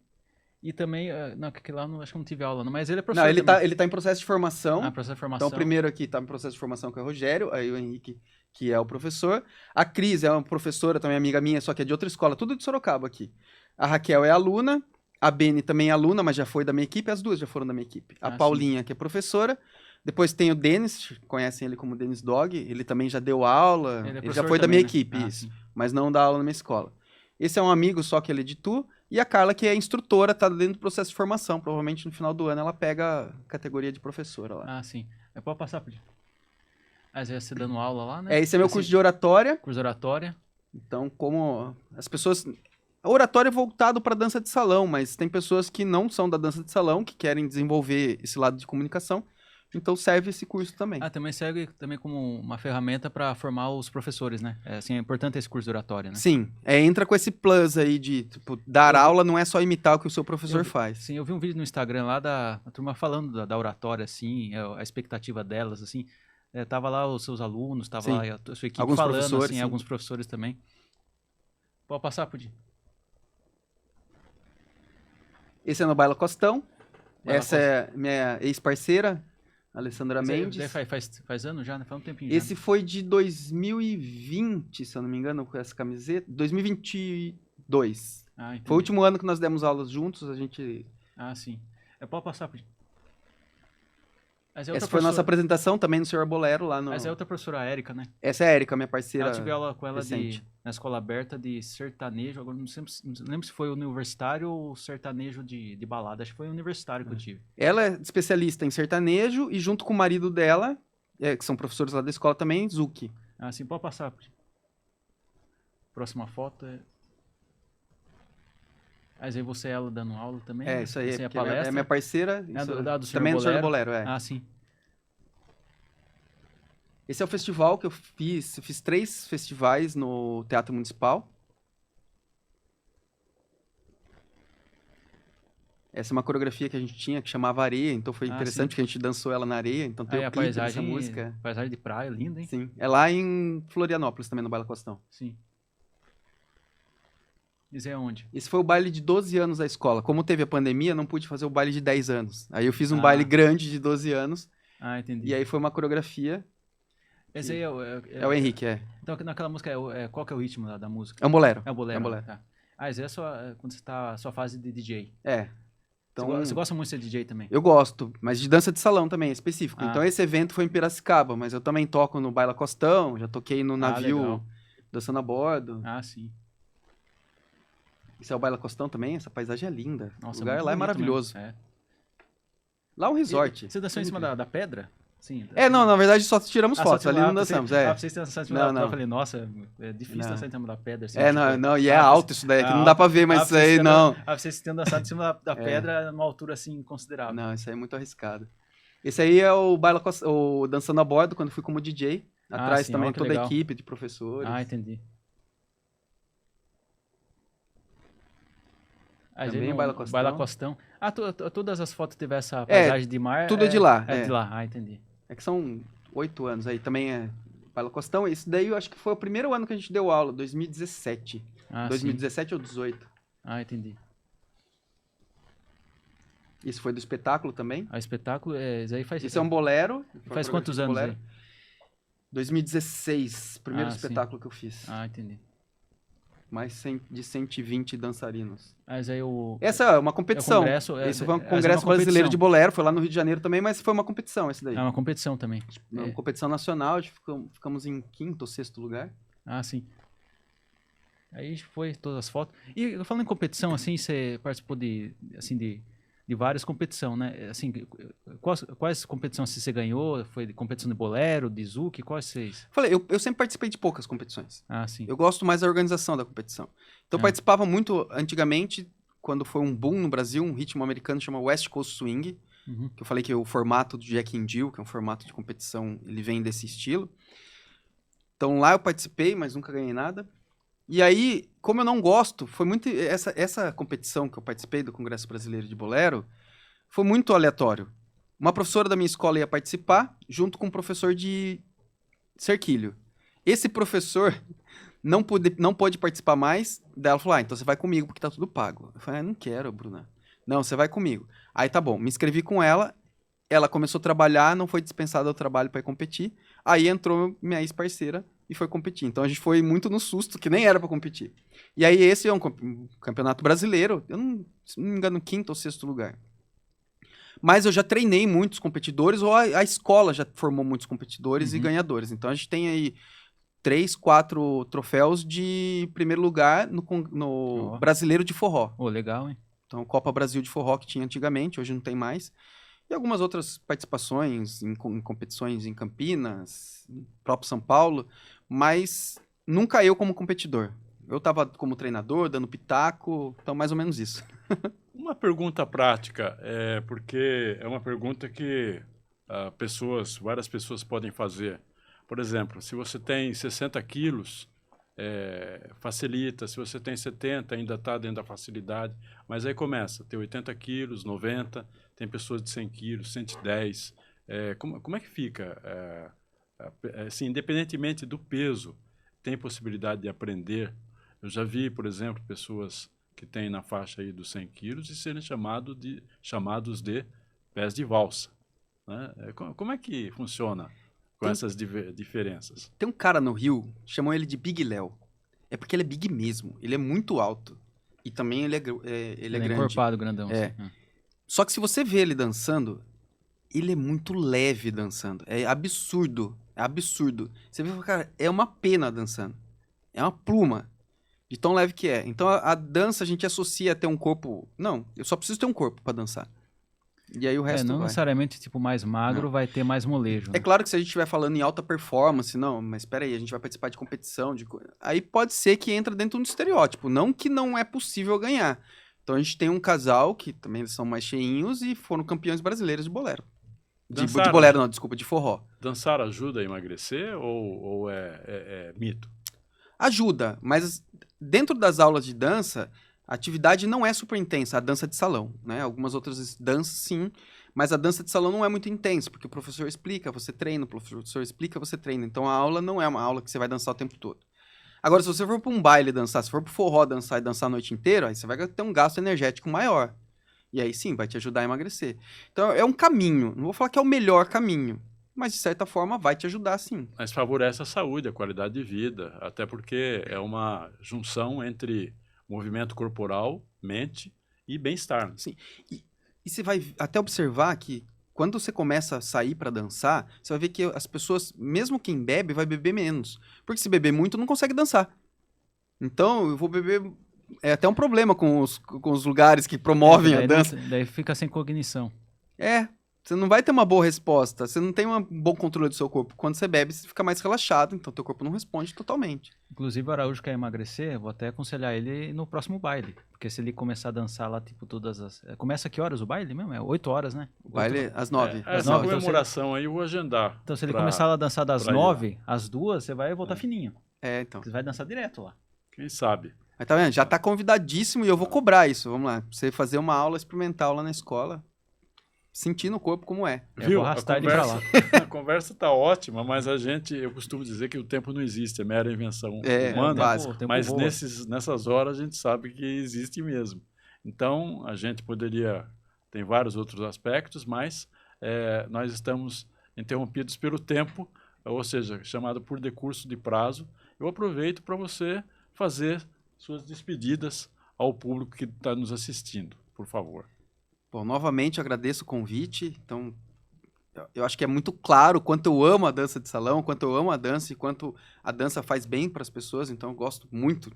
e também... Não, que lá acho que eu não tive aula, não. Mas ele é professor Não, ele também. tá em processo de formação. Processo de formação. Então, o primeiro aqui tá em processo de formação, que é o Rogério, aí o Henrique, que é o professor. A Cris é uma professora, também amiga minha, só que é de outra escola, tudo de Sorocaba aqui. A Raquel é aluna, a Beni também é aluna, mas já foi da minha equipe, as duas já foram da minha equipe. A Ah, Paulinha, que é professora. Depois tem o Denis, conhecem ele como Denis Dog, ele também já deu aula, Ele é ele já professor foi da também, minha né? equipe, Ah, isso, sim. mas não dá aula na minha escola. Esse é um amigo só que ele é de Tu, e a Carla, que é instrutora, tá dentro do processo de formação, provavelmente no final do ano ela pega a categoria de professora lá. Ah, sim. Pode passar, Pudim. Ah, você dando aula lá, né? Esse é meu curso de oratória. Curso de oratória. Então, como as pessoas... oratório é voltado para dança de salão, mas tem pessoas que não são da dança de salão, que querem desenvolver esse lado de comunicação, então serve esse curso também. Também serve também como uma ferramenta para formar os professores, né? Assim, é importante esse curso de oratória, né? Sim, entra com esse plus aí de, tipo, dar aula não é só imitar o que o seu professor faz. Sim, eu vi um vídeo no Instagram lá da turma falando da oratória, assim, a expectativa delas, assim. Tava lá os seus alunos, tava Sim. lá a sua equipe Alguns falando, professores, assim, sim. alguns professores também. Pode passar, Pudim. Esse é no Baila Costão. Baila Essa é minha ex-parceira, Alessandra Mendes. Faz ano já, né? Faz um tempinho Esse já. foi de 2020, se eu não me engano, com essa camiseta. 2022. Entendi. Foi o último ano que nós demos aulas juntos, a gente... Sim. Pode passar, Pudim. Essa foi a nossa apresentação também no Sr. Bolero lá no... Mas é outra professora, a Érica, né? Essa é a Érica, minha parceira. Eu tive aula com ela na escola aberta de sertanejo, agora não lembro se foi universitário ou sertanejo de balada, acho que foi universitário que eu tive. Ela é especialista em sertanejo e junto com o marido dela, que são professores lá da escola também, Zuki. Sim, pode passar. Próxima foto é... Mas aí você e ela dando aula também? Isso aí, assim, é minha parceira. Do também é do Sr. Bolero, sim. Esse é o festival que eu fiz. Eu fiz 3 festivais no Teatro Municipal. Essa é uma coreografia que a gente tinha que chamava Areia, então foi interessante sim. que a gente dançou ela na areia, então tem o clipe dessa música. Paisagem de praia, linda, hein? Sim, é lá em Florianópolis também, no Baila Costão. Sim. Isso é onde? Esse foi o baile de 12 anos da escola. Como teve a pandemia, não pude fazer o baile de 10 anos. Aí eu fiz um baile grande de 12 anos. Entendi. E aí foi uma coreografia. Esse aí é o Henrique, Então, naquela música, qual que é o ritmo da música? É um bolero. É o bolero. É um bolero. Tá. Isso aí é quando você tá a sua fase de DJ. Então, você gosta muito de ser DJ também? Eu gosto, mas de dança de salão também, é específico. Então esse evento foi em Piracicaba, mas eu também toco no Baila Costão, já toquei no navio legal. dançando a bordo. Sim. Esse é o Baila Costão também, essa paisagem é linda. Nossa, o lugar lá é maravilhoso. Mesmo. Lá é um resort. Você dançou em cima da pedra? Sim. Não, na verdade só tiramos fotos, ali não dançamos. Pra vocês terem dançado em cima da pedra, eu falei, nossa, é difícil dançar em cima da pedra. Assim, e é alto isso daí, que não dá pra ver, mas isso aí não. Vocês tenham dançado em cima da pedra numa altura assim considerável. Não, isso aí é muito arriscado. Esse aí é o o Dançando a Bordo, quando fui como DJ. Atrás sim, também toda legal. a equipe de professores. Entendi. Também Baila Costão. Baila Costão. Todas as fotos tiver essa paisagem de mar. Tudo é de lá. É de lá, entendi. É que são 8 anos aí, também é Baila Costão. Esse daí eu acho que foi o primeiro ano que a gente deu aula, 2017. 2017 sim. ou 2018. Entendi. Isso foi do espetáculo também. Espetáculo, isso aí faz... Esse é um bolero. Faz quantos anos aí? 2016, primeiro espetáculo que eu fiz. Entendi. Mais de 120 dançarinos. Mas aí Essa é uma competição. Esse foi um congresso brasileiro de bolero, foi lá no Rio de Janeiro também, mas foi uma competição esse daí. É uma competição também. Uma competição nacional, ficamos em 5º ou 6º lugar. Sim. Aí foi todas as fotos. E falando em competição, assim, você participou de várias competições, né? Assim, quais competições você ganhou? Foi de competição de bolero, de zouk? Quais vocês? Falei, eu sempre participei de poucas competições. Sim. Eu gosto mais da organização da competição. Então eu participava muito antigamente, quando foi um boom no Brasil, um ritmo americano chama West Coast Swing, que eu falei que o formato do Jack and Jill, que é um formato de competição, ele vem desse estilo. Então lá eu participei, mas nunca ganhei nada. E aí, como eu não gosto, foi muito... Essa competição que eu participei do Congresso Brasileiro de Bolero foi muito aleatório. Uma professora da minha escola ia participar, junto com um professor de cerquilho. Esse professor não pôde participar mais, daí ela falou, então você vai comigo, porque tá tudo pago. Eu falei, não quero, Bruna. Não, você vai comigo. Aí tá bom, me inscrevi com ela, ela começou a trabalhar, não foi dispensada do trabalho para ir competir, aí entrou minha ex-parceira, e foi competir. Então a gente foi muito no susto, que nem era para competir. E aí esse é um campeonato brasileiro, eu não me engano, 5º ou 6º lugar. Mas eu já treinei muitos competidores, ou a escola já formou muitos competidores e ganhadores. Então a gente tem aí 3, 4 troféus de primeiro lugar no Brasileiro de Forró. Legal, hein? Então Copa Brasil de Forró que tinha antigamente, hoje não tem mais. E algumas outras participações em competições em Campinas, próprio São Paulo, mas nunca eu como competidor. Eu tava como treinador, dando pitaco, então mais ou menos isso. Uma pergunta prática, porque é uma pergunta que várias pessoas podem fazer. Por exemplo, se você tem 60 quilos, facilita. Se você tem 70, ainda está dentro da facilidade. Mas aí começa, tem 80 quilos, 90, tem pessoas de 100 quilos, 110. Como é que fica? Assim, independentemente do peso, tem possibilidade de aprender? Eu já vi, por exemplo, pessoas que têm na faixa aí dos 100 quilos e serem chamados de pés de valsa, né? Como é que funciona com essas diferenças? Tem um cara no Rio, chamam ele de Big Léo. É porque ele é big mesmo, ele é muito alto. E também ele é grande. Encorpado, grandão. É. Assim. Só que se você vê ele dançando, ele é muito leve dançando. É absurdo, é absurdo. Você vê, cara, é uma pena dançando. É uma pluma de tão leve que é. Então a dança a gente associa a ter um corpo... Não, eu só preciso ter um corpo pra dançar. E aí o resto Não vai. necessariamente, tipo, mais magro vai ter mais molejo. É Né? claro que se a gente estiver falando em alta performance, não, mas espera aí, a gente vai participar de competição, aí pode ser que entra dentro de um estereótipo, não que não é possível ganhar. Então a gente tem um casal que também são mais cheinhos e foram campeões brasileiros de bolero. De bolero não, desculpa, de forró. Dançar ajuda a emagrecer ou é mito? Ajuda, mas dentro das aulas de dança, a atividade não é super intensa, a dança de salão, né? Algumas outras danças sim, mas a dança de salão não é muito intensa, porque o professor explica, você treina, o professor explica, você treina. Então a aula não é uma aula que você vai dançar o tempo todo. Agora, se você for para um baile dançar, se for pro forró dançar e dançar a noite inteira, aí você vai ter um gasto energético maior. E aí sim, vai te ajudar a emagrecer. Então é um caminho, não vou falar que é o melhor caminho, mas de certa forma vai te ajudar sim. Mas favorece a saúde, a qualidade de vida, até porque é uma junção entre movimento corporal, mente e bem-estar. Sim. E você vai até observar que quando você começa a sair para dançar, você vai ver que as pessoas, mesmo quem bebe, vai beber menos. Porque se beber muito, não consegue dançar. Então, eu vou beber... É até um problema com os lugares que promovem a dança. Daí fica sem cognição. Você não vai ter uma boa resposta, você não tem um bom controle do seu corpo. Quando você bebe, você fica mais relaxado, então teu corpo não responde totalmente. Inclusive, o Araújo quer emagrecer, vou até aconselhar ele no próximo baile. Porque se ele começar a dançar lá, tipo, todas as... Começa que horas o baile mesmo? É 8 horas, né? O baile às 9. Essa 9, comemoração aí eu vou agendar. Então, se ele começar a dançar das pra 9 às 2, você vai voltar fininho. Então. Você vai dançar direto lá. Quem sabe? Mas tá vendo? Já tá convidadíssimo e eu vou cobrar isso. Vamos lá. Pra você fazer uma aula experimental lá na escola, sentindo o corpo como é. Eu vou arrastar ele pra lá. A conversa tá ótima, mas eu costumo dizer que o tempo não existe, é mera invenção humana. Básico. Mas nessas horas a gente sabe que existe mesmo. Então, a gente tem vários outros aspectos, mas nós estamos interrompidos pelo tempo, ou seja, chamado por decurso de prazo. Eu aproveito para você fazer suas despedidas ao público que está nos assistindo, por favor. Bom, novamente agradeço o convite. Então, eu acho que é muito claro o quanto eu amo a dança de salão, o quanto eu amo a dança e quanto a dança faz bem para as pessoas. Então, eu gosto muito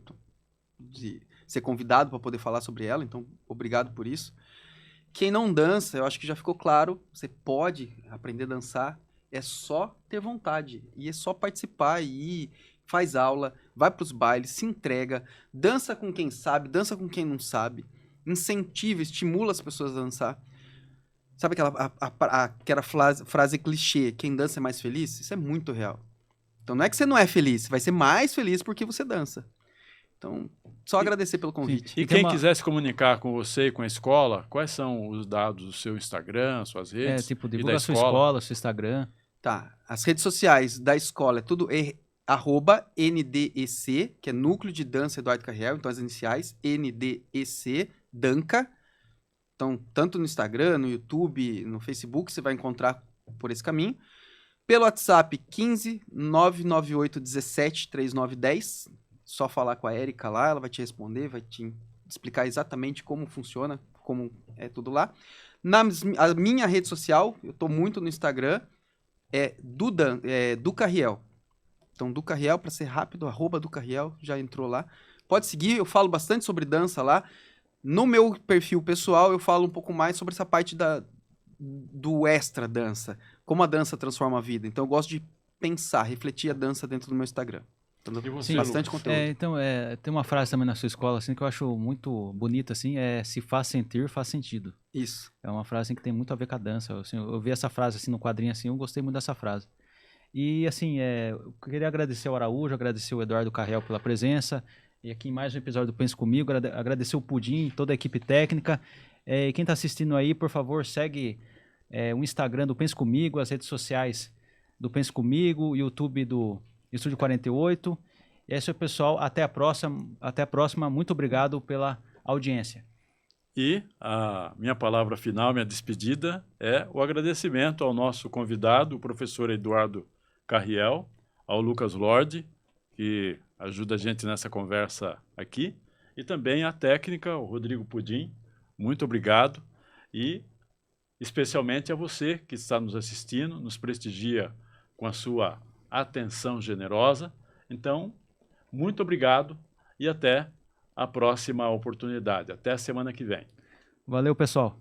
de ser convidado para poder falar sobre ela. Então, obrigado por isso. Quem não dança, eu acho que já ficou claro. Você pode aprender a dançar. É só ter vontade. E é só participar e ir, faz aula, vai para os bailes, se entrega, dança com quem sabe, dança com quem não sabe. Incentiva, estimula as pessoas a dançar. Sabe aquela frase clichê, quem dança é mais feliz? Isso é muito real. Então não é que você não é feliz, você vai ser mais feliz porque você dança. Então, só agradecer pelo convite. E quem quiser se comunicar com você e com a escola, quais são os dados do seu Instagram, suas redes? Divulga a sua escola, seu Instagram. Tá, as redes sociais da escola é tudo @NDEC, que é Núcleo de Dança Eduardo Carriel, então as iniciais, NDEC, Danca. Então, tanto no Instagram, no YouTube, no Facebook, você vai encontrar por esse caminho. Pelo WhatsApp, 15 998 17 3910. Só falar com a Érica lá, ela vai te responder, vai te explicar exatamente como funciona, como é tudo lá. A minha rede social, eu tô muito no Instagram, é Ducarriel. Então, Ducarriel, para ser rápido, @Ducarriel, já entrou lá. Pode seguir, eu falo bastante sobre dança lá. No meu perfil pessoal, eu falo um pouco mais sobre essa parte do extra dança. Como a dança transforma a vida. Então, eu gosto de pensar, refletir a dança dentro do meu Instagram. E você, Bastante Lucas? conteúdo. Então, tem uma frase também na sua escola assim, que eu acho muito bonita, assim, se faz sentir, faz sentido. Isso. É uma frase assim, que tem muito a ver com a dança. Assim, eu vi essa frase assim, no quadrinho, assim, eu gostei muito dessa frase. E assim, eu queria agradecer ao Araújo, agradecer o Eduardo Carrel pela presença. E aqui em mais um episódio do Pense Comigo, agradecer o Pudim, toda a equipe técnica. E quem está assistindo aí, por favor, segue o Instagram do Pense Comigo, as redes sociais do Pense Comigo, o YouTube do Estúdio 48. E é isso aí, pessoal. Até a próxima. Até a próxima. Muito obrigado pela audiência. E a minha palavra final, minha despedida, é o agradecimento ao nosso convidado, o professor Eduardo Carriel, ao Lucas Lorde, que ajuda a gente nessa conversa aqui, e também à técnica, o Rodrigo Pudim. Muito obrigado. E especialmente a você que está nos assistindo, nos prestigia com a sua atenção generosa. Então, muito obrigado e até a próxima oportunidade. Até a semana que vem. Valeu, pessoal.